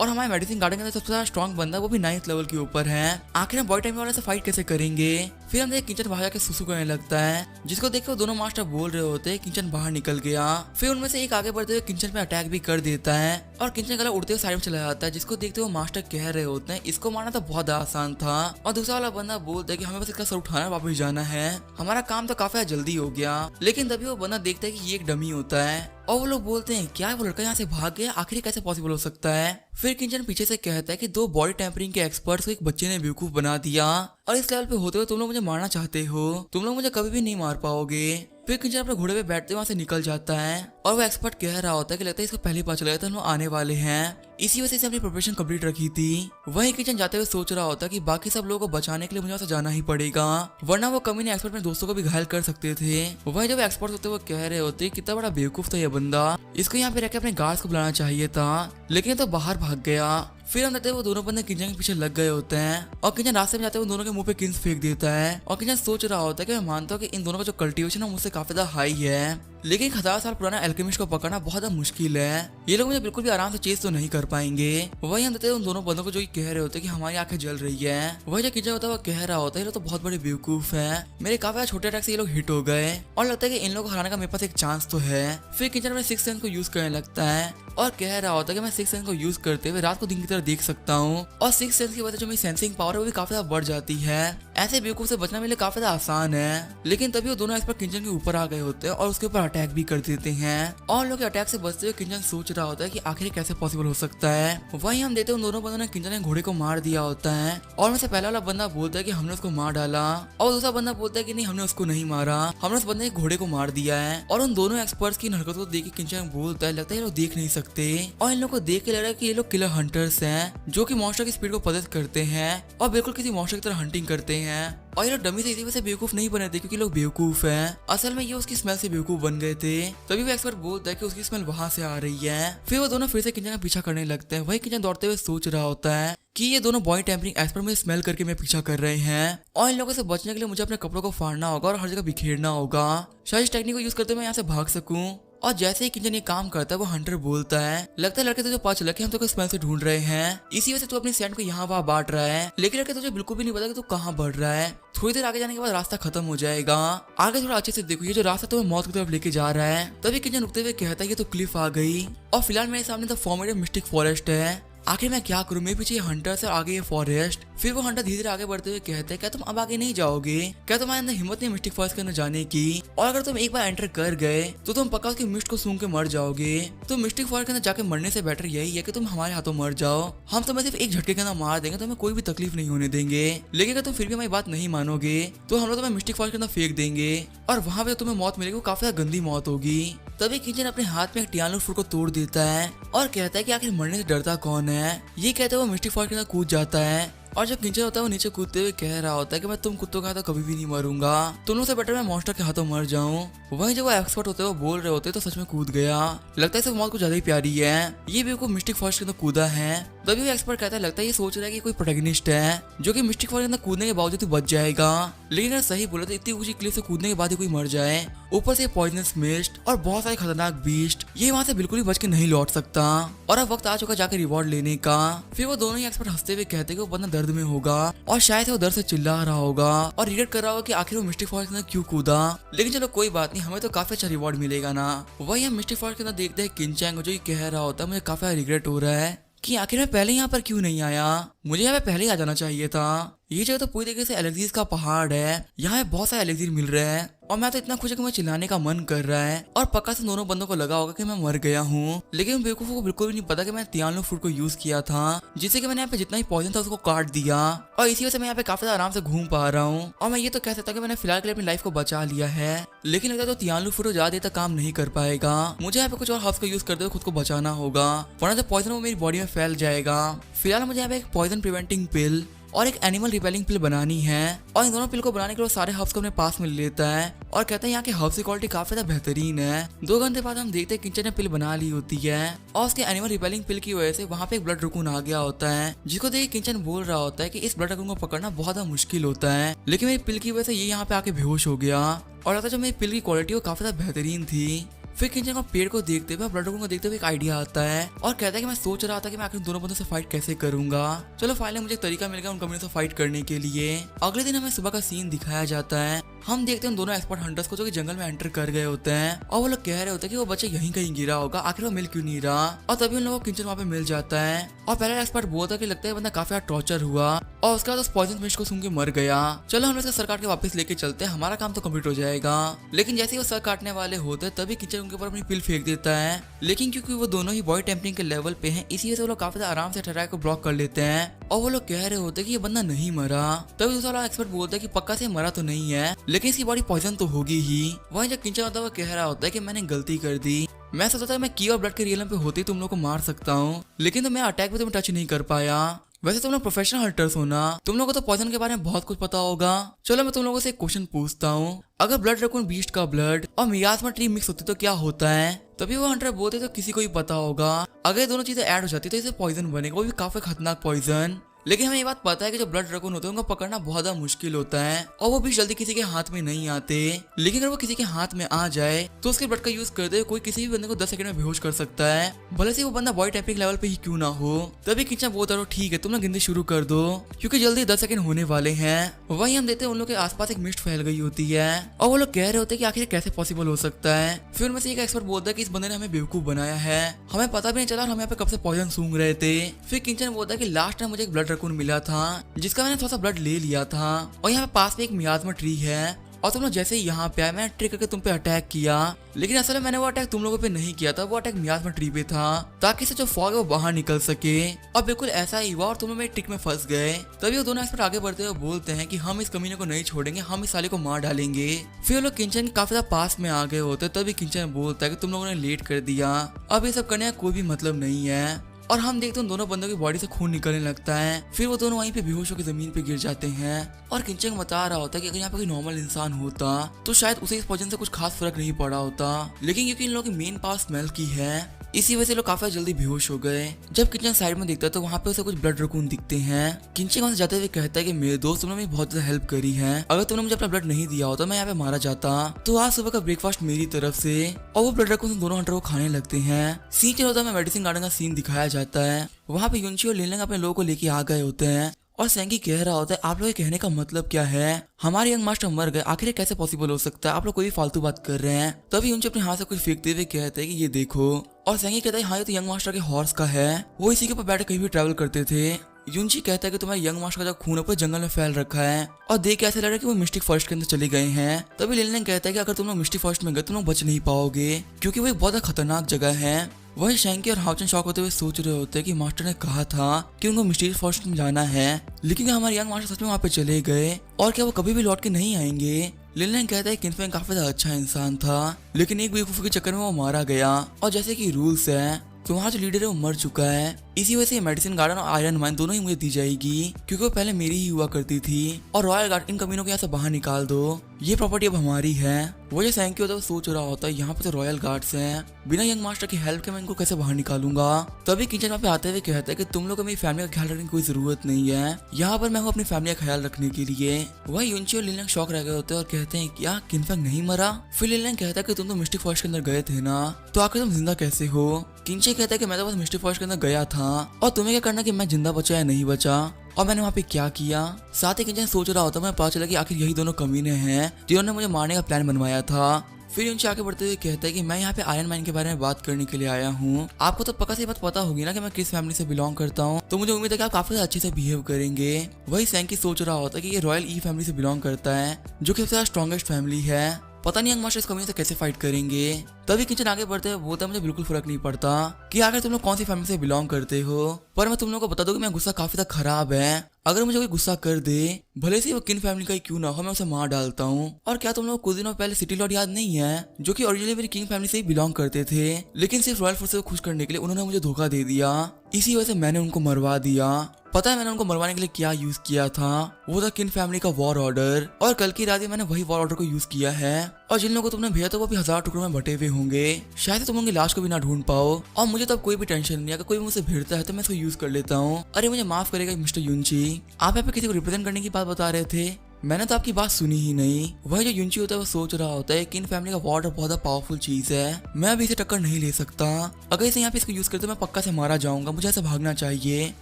और हमारे मेडिसिन गार्डन के अंदर सबसे ज्यादा स्ट्रॉन्ग बंदा वो भी 9th लेवल के ऊपर है। आखिर हम बॉडी टाइम वाले से फाइट कैसे करेंगे। फिर हम किचन बाहर जाके सुसु करने लगता है जिसको देख के वो दोनों मास्टर बोल रहे होते हैं। किचन बाहर निकल गया। फिर उनमें से एक आगे बढ़ते हुए किचन पे अटैक भी कर देता है और किचन गला उड़ते हुए साइड में चला जाता है जिसको देखते हुए मास्टर कह रहे होते हैं इसको मारना तो बहुत आसान था। और दूसरा वाला बंदा बोलता है कि हमें बस इसका सर उठाना वापस जाना है, हमारा काम तो काफी जल्दी हो गया। लेकिन तभी वो बंदा देखता है कि ये एक डमी होता है और वो लोग बोलते हैं क्या वो लड़का यहाँ से भाग गया, आखिर कैसे पॉसिबल हो सकता है। फिर किंचन पीछे से कहता है कि दो बॉडी टेम्परिंग के एक्सपर्ट्स को एक बच्चे ने बेवकूफ बना दिया और इस लेवल पे होते हुए तुम लोग मुझे मारना चाहते हो, तुम लोग मुझे कभी भी नहीं मार पाओगे। फिर किंचन अपने घोड़े पे बैठते वहां से निकल जाता है और वो एक्सपर्ट कह रहा होता है कि लगता है इसको पहले पता चला था हम लोग आने वाले हैं, इसी वजह से अपनी प्रिपरेशन कंप्लीट रखी थी। वहीं किचन जाते हुए सोच रहा होता है कि बाकी सब लोगों को बचाने के लिए मुझे वहां से जाना ही पड़ेगा वरना वो कमीने एक्सपर्ट अपने दोस्तों को भी घायल कर सकते थे। वहीं जब एक्सपर्ट होते वो कह रहे होते कितना बड़ा बेवकूफ था ये बंदा, इसको यहाँ पे रख के अपने गार्ड्स को बुलाना चाहिए था, लेकिन तो बाहर भाग गया। फिर हम देखते वो दोनों बंदे किचन के पीछे लग गए होते हैं और किचन रास्ते में जाते हुए दोनों के मुंह पे किंस फेंक देता है और किचन सोच रहा होता है कि मैं मानता हूँ कि इन दोनों का जो कल्टीवेशन है मुझसे काफी ज्यादा हाई है, लेकिन 1000 साल पुराना एल्केमिस्ट को पकड़ना बहुत ज्यादा मुश्किल है, ये लोग मुझे बिल्कुल भी आराम से चेज तो नहीं कर पाएंगे। वही हम देखते हैं उन दोनों बंदों को जो कह रहे होते हैं कि हमारी आंखें जल रही है। वही जो किचन होता है वो कह रहा होता है ये लोग तो बहुत बड़े बेवकूफ है, मेरे काफी छोटे अटैक से ये लोग हिट हो गए और लगता है कि इन लोगों को हराने का मेरे पास एक चांस तो है। फिर किचन अपने सिक्स सेंस को यूज करने लगता है और कह रहा होता है कि मैं सिक्स सेंस को यूज करते हुए रात को दिन की तरह देख सकता हूँ और सिक्स सेंस की वजह से जो मेरी सेंसिंग पावर है वो भी काफी ज्यादा बढ़ जाती है। ऐसे बेवकूफ से बचना मेरे लिए काफी ज्यादा आसान है। लेकिन तभी वो दोनों एक्सपर्ट किचन के ऊपर आ गए होते हैं और उसके ऊपर अटैक भी कर देते हैं और लोग अटैक से बचते हुए किचन सोच रहा होता है कि आखिर कैसे पॉसिबल हो सकता है। वहीं हम देते उन दोनों बंदों ने किचन के घोड़े को मार दिया होता है और उनमें से पहला वाला बंदा बोलता है कि हमने उसको मार डाला और दूसरा बंदा बोलता है कि नहीं हमने उसको नहीं मारा, हमने उस बंदे के घोड़े को मार दिया है। और उन दोनों एक्सपर्ट्स की हरकत को देख के किचन बोलता है लगता है ये लोग देख नहीं सकते और इन लोग को देख के लग रहा है कि ये लोग किलर हंटर्स हैं जो कि मॉन्स्टर की स्पीड को पदस्थ करते हैं और बिल्कुल किसी मॉन्स्टर की तरह हंटिंग करते हैं। और ये लोग डमी से इसी वजह से बेवकूफ नहीं बने थे क्योंकि लोग बेवकूफ हैं, असल में ये उसकी स्मेल से बेवकूफ बन गए थे। तभी वो एक्सपर्ट बोलता है कि उसकी स्मेल वहां से आ रही है। फिर वो दोनों फिर से किचन का पीछा करने लगते हैं। वही किचन दौड़ते हुए सोच रहा होता है कि ये दोनों बॉडी टेम्परिंग एक्सपर्ट मुझे स्मेल करके मैं पीछा कर रहे हैं और इन लोगों से बचने के लिए मुझे अपने कपड़ों को फाड़ना होगा और हर जगह बिखेरना होगा, शायद इस टेक्निक को यूज करते मैं यहाँ से भाग सकूं। और जैसे ही किचन ये काम करता है वो हंटर बोलता है लगता है लड़के तुझे पता चला कि हम तो स्मेल से ढूंढ रहे हैं, इसी वजह से तू अपनी सैंड को यहाँ वहाँ बांट रहा है, लेकिन लड़के तुझे बिल्कुल भी नहीं पता कि तू कहाँ बढ़ रहा है। थोड़ी देर आगे जाने के बाद रास्ता खत्म हो जाएगा, आगे थोड़ा अच्छे से देखो ये जो रास्ता तुम्हें मौत की तरफ लेके जा रहा है। तभी किचन रुकते हुए कहता है ये तो क्लिफ आ गई और फिलहाल मेरे सामने तो फॉर्मेटिव मिस्टिक फॉरेस्ट है, आखिर मैं क्या करूं, मेरे पीछे ये हंटर्स और आगे ये फॉरेस्ट। फिर वो हंटर धीरे धीरे आगे बढ़ते हुए कहते हैं क्या तुम अब आगे नहीं जाओगे, क्या तुम्हारे अंदर हिम्मत नहीं मिस्टिक फॉरेस्ट के अंदर जाने की, और अगर तुम एक बार एंटर कर गए तो तुम पक्का उसकी मिस्ट को सूंघ के मर जाओगे। तो मिस्टिक फॉरेस्ट के अंदर जाके मरने से बेटर यही है कि तुम हमारे हाथों मर जाओ, हम तुम्हें सिर्फ एक झटके के अंदर मार देंगे, तुम्हें कोई भी तकलीफ नहीं होने देंगे, लेकिन अगर तुम फिर भी हमारी बात नहीं मानोगे तो हम लोग तुम्हें मिस्टिक फॉरेस्ट के अंदर फेंक देंगे और वहां पे तुम्हें मौत मिलेगी, वो काफी ज्यादा गंदी मौत होगी। तभी किचन अपने हाथ में एक टियानो फ्रूट को तोड़ देता है और कहता है कि आखिर मरने से डरता कौन है। ये कहते हुए वो मिस्टिक फॉरेस्ट के अंदर कूद जाता है और जो किंचन होता है वो नीचे कूदते हुए कह रहा होता है कि मैं तुम कुत्तों के हाथों कभी भी नहीं मरूंगा, तुम लोग से बेटर मैं मॉन्स्टर के हाथों मर जाऊं। वहीं जब वो एक्सपर्ट होते हैं वो बोल रहे होते तो सच में कूद गया, लगता है सब मौत को ज्यादा ही प्यारी है, ये भी मिस्टिक फॉरेस्ट के अंदर कूदा है। तभी वो एक्सपर्ट कहता है लगता है ये सोच रहा है कि कोई प्रोटैगनिस्ट है जो कि मिस्टिक फॉरेस्ट के अंदर कूदने के बावजूद बच जाएगा, लेकिन अगर सही बोले तो इतनी ऊंची क्लिफ से कूदने के बाद ही कोई मर जाए, ऊपर से पॉइजनस मिस्ट और बहुत सारे खतरनाक बीस्ट, ये वहां से बिल्कुल भी बच के नहीं लौट सकता और अब वक्त आ चुका जाकर रिवॉर्ड लेने का। फिर वो दोनों ही एक्सपर्ट हंसते हुए कहते हैं कि वो बंदा दर्द में होगा और शायद वो दर्द से चिल्ला रहा होगा और रिग्रेट कर रहा होगा कि आखिर वो मिस्टिक फॉरेस्ट के अंदर क्यों कूदा, लेकिन चलो कोई बात नहीं, हमें तो काफी अच्छा रिवॉर्ड मिलेगा ना। वही हम मिस्टिक फॉरेस्ट के अंदर देखते हैं किंचैंग जो कह रहा होता है मुझे काफी रिग्रेट हो रहा है कि आखिर मैं पहले यहाँ पर क्यों नहीं आया, मुझे यहाँ पे पहले ही आ जाना चाहिए था। ये जगह तो पूरी तरीके से एलर्जीज का पहाड़ है, यहाँ बहुत सारे एलर्जीज मिल रहे हैं और मैं तो इतना खुश है कि मुझे चिल्लाने का मन कर रहा है और पक्का से दोनों बंदों को लगा होगा कि मैं मर गया हूँ, लेकिन उन बेवकूफों को बिल्कुल भी नहीं पता कि मैं तियानो फ्रूट को यूज किया था जिससे कि मैंने यहाँ पे जितना ही पॉइजन था उसको काट दिया और इसी वजह से मैं यहाँ पे काफी आराम से घूम पा रहा हूँ और मैं ये तो कह सकता हूँ कि मैंने फिलहाल के लिए अपनी लाइफ को बचा लिया है, लेकिन लगता है तो तियानो फ्रूट ज्यादा देर तक काम नहीं कर पाएगा, मुझे यहाँ पे कुछ और हर्ब्स का यूज करते हुए खुद को बचाना होगा वरना जो पॉइजन वो मेरी बॉडी में फैल जाएगा। फिलहाल मुझे यहाँ पे एक पॉइजन प्रिवेंटिंग पिल और एक एनिमल रिपेलिंग पिल बनानी है। और इन दोनों पिल को बनाने के लिए सारे हब्स को अपने पास में ले लेता है और कहता है यहाँ के हब्स की क्वालिटी काफी ज्यादा बेहतरीन है। 2 घंटे बाद हम देखते हैं किंचन ने पिल बना ली होती है और उसके एनिमल रिपेलिंग पिल की वजह से वहाँ पे एक ब्लड रकून आ गया होता है, जिसको देख किंचन बोल रहा होता है कि इस ब्लड रकून को पकड़ना बहुत ज्यादा मुश्किल होता है, लेकिन मेरी पिल की वजह से ये यहाँ पे आके बेहोश हो गया। और लगता है जो मेरी पिल की क्वालिटी वो काफी ज्यादा बेहतरीन थी। फिर किंचन को पेड़ को देखते हुए ब्लड रकून को देखते हुए एक आइडिया आता है और कहता है कि मैं सोच रहा था कि मैं आखिर दोनों बंदों से फाइट कैसे करूंगा। चलो फाइनली मुझे एक तरीका मिल गया उन कम्युनिटी से फाइट करने के लिए। अगले दिन हमें सुबह का सीन दिखाया जाता है। हम देखते हैं दोनों एक्सपर्ट हंटर्स को जो कि जंगल में एंटर कर गए होते हैं और वो लोग कह रहे होते हैं कि वो बच्चा यहीं कहीं गिरा होगा, आखिर वो मिल क्यों नहीं रहा। और तभी उन लोगों को किंचन वहाँ पे मिल जाता है और पहले एक्सपर्ट बोलता है कि लगता है बंदा काफी ज्यादा टॉर्चर हुआ और उसके बाद उस पॉइजन मिस्ट को सुन के मर गया। चलो हम इसका सर काट के वापस लेके चलते हैं, हमारा काम तो कंप्लीट हो जाएगा। लेकिन जैसे वो सर काटने वाले होते हैं तभी किंचन उनके ऊपर अपनी पिल फेंक देता है, लेकिन क्योंकि वो दोनों ही बॉडी टेम्परिंग के लेवल पे हैं इसी वजह से वो लोग काफी ज्यादा आराम से अटैक को ब्लॉक कर लेते हैं। और वो लोग कह रहे होते हैं कि ये बंदा नहीं मरा। तभी दूसरा वाला एक्सपर्ट बोलता है कि पक्का से मरा तो नहीं है, लेकिन इसकी बॉडी पॉइजन तो होगी ही। वहीं जब किंचन होता है वो कह रहा होता है कि मैंने गलती कर दी, मैं सोचा था मैं की और ब्लड के रियल पे होती तुम लोग को मार सकता हूँ, लेकिन तो मैं अटैक पे तुम टच नहीं कर पाया। वैसे तुम लोग प्रोफेशनल हंटर्स हो ना, तुम लोगों को तो पॉइजन के बारे में बहुत कुछ पता होगा। चलो मैं तुम लोगों से एक क्वेश्चन पूछता हूँ, अगर ब्लड रकून बीस्ट का ब्लड और मियास्मा ट्री मिक्स होती तो क्या होता है। तभी वो हंटर बोलते तो किसी को ही पता होगा, अगर दोनों चीजें ऐड हो जाती तो इसे पॉइजन बनेगा, वो भी काफी खतरनाक पॉइजन। लेकिन हमें ये बात पता है कि जो ब्लड रकून होते हैं उनको पकड़ना बहुत ज्यादा मुश्किल होता है और वो भी जल्दी किसी के हाथ में नहीं आते। लेकिन अगर वो किसी के हाथ में आ जाए तो उसके ब्लड का यूज करते हुए कोई किसी भी बंदे को 10 सेकंड में बेहोश कर सकता है, भले से वो बंदा बॉडी टेम्परिंग लेवल पे ही क्यों ना हो। तभी किंचन बोलता रहो ठीक है तुम लोग गिनती शुरू कर दो क्योंकि जल्दी 10 सेकंड होने वाले हैं। वहीं हम देखते हैं उन लोग के आसपास एक मिस्ट फैल गई होती है और वो लोग कह रहे होते हैं कि आखिर कैसे पॉसिबल हो सकता है। फिर उनमें से एक एक्सपर्ट बोलता है कि इस बंदे ने हमें बेवकूफ बनाया है, हमें पता भी नहीं चला और हम यहाँ पे कब से पॉइजन सूंघ रहे थे। फिर किंचन बोलता है कि लास्ट टाइम मुझे एक ब्लड रकून मिला था जिसका मैंने थोड़ा सा ब्लड ले लिया था और यहाँ पे पास में एक मियास्मा ट्री है और तुम लोग जैसे ही यहाँ पे आए मैंने ट्रिक करके तुम पे अटैक किया, लेकिन असल में मैंने वो अटैक तुम लोगों पे नहीं किया था, वो अटैक मियास्मा ट्री पे था ताकि से जो फॉग है वो बाहर निकल सके। और बिल्कुल ऐसा ही हुआ और तुम लोग मेरे ट्रिक में फंस गए। तभी वो दोनों एक्सपर्ट आगे बढ़ते हुए बोलते हैं कि हम इस कमीने को नहीं छोड़ेंगे, हम इस साले को मार डालेंगे। फिर वो लोग किंचन के काफी ज्यादा पास में आ गए होते, तभी किंचन बोलता है कि तुम लोगों ने लेट कर दिया, अब ये सब करने का कोई भी मतलब नहीं है। और हम देखते हैं उन दोनों बंदों की बॉडी से खून निकलने लगता है। फिर वो दोनों वहीं पे बेहोश होकर जमीन पे गिर जाते हैं और किंचन बता रहा होता है कि अगर यहाँ पे कोई नॉर्मल इंसान होता तो शायद उसे इस पॉइजन से कुछ खास फर्क नहीं पड़ा होता, लेकिन क्योंकि इन लोगों की मेन पावर स्मेल की है इसी वजह से लोग काफी जल्दी बेहोश हो गए। जब किंचन साइड में देखता है तो वहाँ पे उसे कुछ ब्लड रकून दिखते हैं। किंचन वहाँ से जाते हुए कहता है कि मेरे दोस्त तुमने मेरी बहुत ज्यादा हेल्प करी है, अगर तुमने मुझे अपना ब्लड नहीं दिया होता मैं यहाँ पे मारा जाता। तो आज सुबह का ब्रेकफास्ट मेरी तरफ से। और वो ब्लड रकून दोनों हंटर को खाने लगते हैं। सीन चल होता है मेडिसिन गार्डन का सीन दिखाया जाता है। वहाँ पे युनची और लिनलिंग अपने लोगों को लेके आ गए होते हैं और सेंगी कह रहा होता है आप लोग ये कहने का मतलब क्या है, हमारे यंग मास्टर मर गए, आखिर कैसे पॉसिबल हो सकता है, आप लोग कोई भी फालतू बात कर रहे हैं। तभी युनची अपने हाथ से कुछ फेंकते हुए कहते हैं कि ये देखो, और सेंगी कहता है हाँ ये तो यंग मास्टर के हॉर्स का है, वो इसी के ऊपर बैठ कहीं भी ट्रैवल करते थे। युनची कहता है कि तुम्हारे यंग मास्टर का जो खून ऊपर जंगल में फैल रखा है और देख ऐसे लग रहा है कि वो मिस्टिक फॉरेस्ट के अंदर चले गए हैं। तभी लिनलिंग कहता है कि अगर तुम लोग मिस्टिक फॉरेस्ट में गए तुम लोग बच नहीं पाओगे क्योंकि वो एक बहुत खतरनाक जगह है। वही शैंकी और हाउचन शॉक होते हुए सोच रहे होते हैं कि मास्टर ने कहा था कि उनको मिस्टीरियस फॉरेस्ट में जाना है, लेकिन क्या हमारे यंग मास्टर सच में वहाँ पे चले गए और क्या वो कभी भी लौट के नहीं आएंगे। लिनलिंग कहता है कि किनफेंग काफी ज्यादा अच्छा इंसान था, लेकिन एक बेवकूफी के चक्कर में वो मारा गया और जैसे कि रूल्स है तो वहाँ जो लीडर है वो मर चुका है, इसी वजह से मेडिसिन गार्डन और आयरन माइन दोनों ही मुझे दी जाएगी क्योंकि वो पहले मेरी ही हुआ करती थी। और रॉयल गार्ड इन कमीनों को यहाँ से बाहर निकाल दो, ये प्रॉपर्टी अब हमारी है। वो जो सैंकी होता है वो सोच रहा होता है यहाँ पे तो रॉयल गार्ड्स हैं, बिना यंग मास्टर की हेल्प के मैं इनको कैसे बाहर निकालूंगा। तभी किचन वहाँ पे आते हुए कहता है कि तुम लोग को मेरी फैमिली का ख्याल रखने की कोई जरूरत नहीं है, यहाँ पर मैं हूँ अपनी फैमिली का ख्याल रखने के लिए। वही युनची और लिनलिंग शॉक रह गए होते हैं और कहते हैं क्या किनफेंग नहीं मरा। फिर लिनलिंग कहता है कि तुम तो मिस्टिक फॉरेस्ट के अंदर गए थे ना, तो आखिर तुम जिंदा कैसे हो। किंचे कहता है कि मैं तो बस मिस्टिक फॉरेस्ट के अंदर गया था और तुम्हें क्या करना कि मैं जिंदा बचा या नहीं बचा और मैंने वहाँ पे क्या किया। साथ ही किंचन सोच रहा होता मैं पता चला कि आखिर यही दोनों कमीने हैं जिन्होंने मुझे मारने का प्लान बनवाया था। फिर उनसे आगे बढ़ते हुए कहता है कि मैं यहाँ पे आयरन मैन के बारे में बात करने के लिए आया हूँ। आपको तो पक्का से बात पता होगी ना कि मैं किस फैमिली से बिलोंग करता हूँ, तो मुझे उम्मीद है कि आप काफी अच्छे से बिहेव करेंगे। वही सैंकी सोच रहा होता है कि ये रॉयल ई फैमिली से बिलोंग करता है जो कि सबसे स्ट्रॉन्गेस्ट फैमिली है, पता नहीं यंग मास्टर इस कम्युनिटी से कैसे फाइट करेंगे। तभी किचन आगे बढ़ते हुए बोलता है मुझे बिल्कुल फर्क नहीं पड़ता कि आखिर तुम लोग कौन सी फैमिली से बिलोंग करते हो, पर मैं तुम लोगों को बता दूं कि मेरा गुस्सा काफी ज्यादा खराब है। अगर मुझे कोई गुस्सा कर दे, भले से वो किन फैमिली का ही क्यों ना हो, मैं उसे मार डालता हूँ। और क्या तुम लोग को कुछ दिनों पहले सिटी लॉर्ड याद नहीं है, जो कि ओरिजिनली मेरी किंग फैमिली से ही बिलोंग करते थे, लेकिन सिर्फ रॉयल फोर्सेस को खुश करने के लिए उन्होंने मुझे धोखा दे दिया। इसी वजह से मैंने उनको मरवा दिया। पता है मैंने उनको मरवाने के लिए क्या यूज किया था? वो था किन फैमिली का वॉर ऑर्डर। और कल की रात ही मैंने वही वॉर ऑर्डर को यूज किया है। और जिन लोगों को तुमने भेजा था वो भी 1000 टुकड़ों में बटे हुए होंगे। शायद तुम उनकी लाश को भी ना ढूंढ पाओ। और मुझे तो अब कोई भी टेंशन नहीं है, अगर कोई मुझसे भिड़ता है तो मैं इसको यूज कर लेता हूँ। अरे मुझे माफ करेगा मिस्टर युनची, आप यहाँ पे किसी को रिप्रेजेंट करने की बात बता रहे थे, मैंने तो आपकी बात सुनी ही नहीं। वह जो युनची होता है वो सोच रहा होता है कि इन फैमिली का वॉर बहुत पावरफुल चीज है, मैं अभी इसे टक्कर नहीं ले सकता। अगर इसे यहाँ पे इसको यूज करते मैं पक्का से मारा जाऊंगा, मुझे ऐसा भागना चाहिए।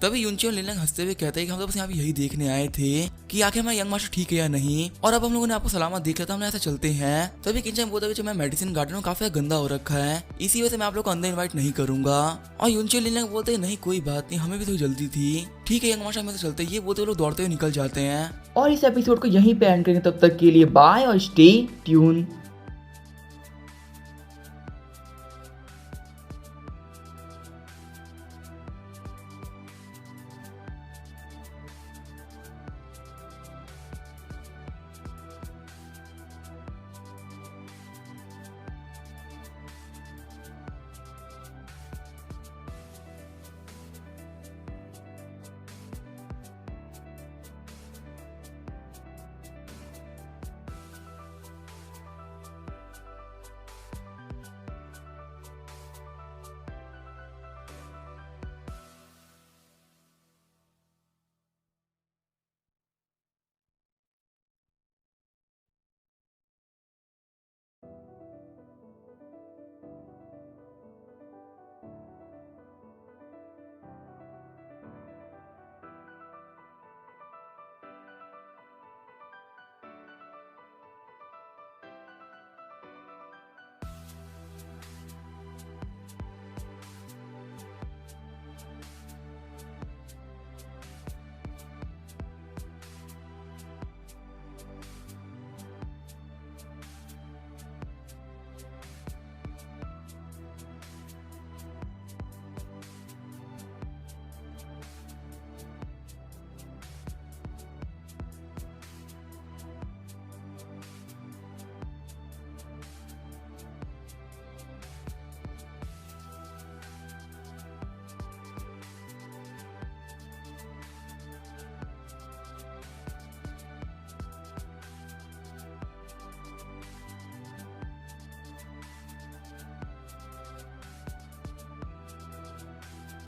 तभी युनची और लिनलैंग हंसते हुए कहते हैं कि हम तो बस यहाँ पे यही देखने आए थे कि आखिर हमारा यंग मास्टर ठीक है या नहीं, और अब हम लोगों ने आपको सलामत देख लिया था, हमने ऐसा चलते हैं। तभी किंचन बोलता है कि मैं मेडिसिन गार्डन में काफी गंदा हो रखा है, इसी वजह से मैं आप लोग को अंदर इन्वाइट नहीं करूंगा। और युनची और लिनलैंग बोलते हैं नहीं कोई बात नहीं, हमें भी थोड़ी जल्दी थी, ठीक है यंग मास्टर में तो चलते। ये बोलते लोग दौड़ते हुए निकल जाते हैं। और इस एपिसोड को यहीं पे एंड करेंगे। तब तक के लिए बाय और स्टे ट्यून।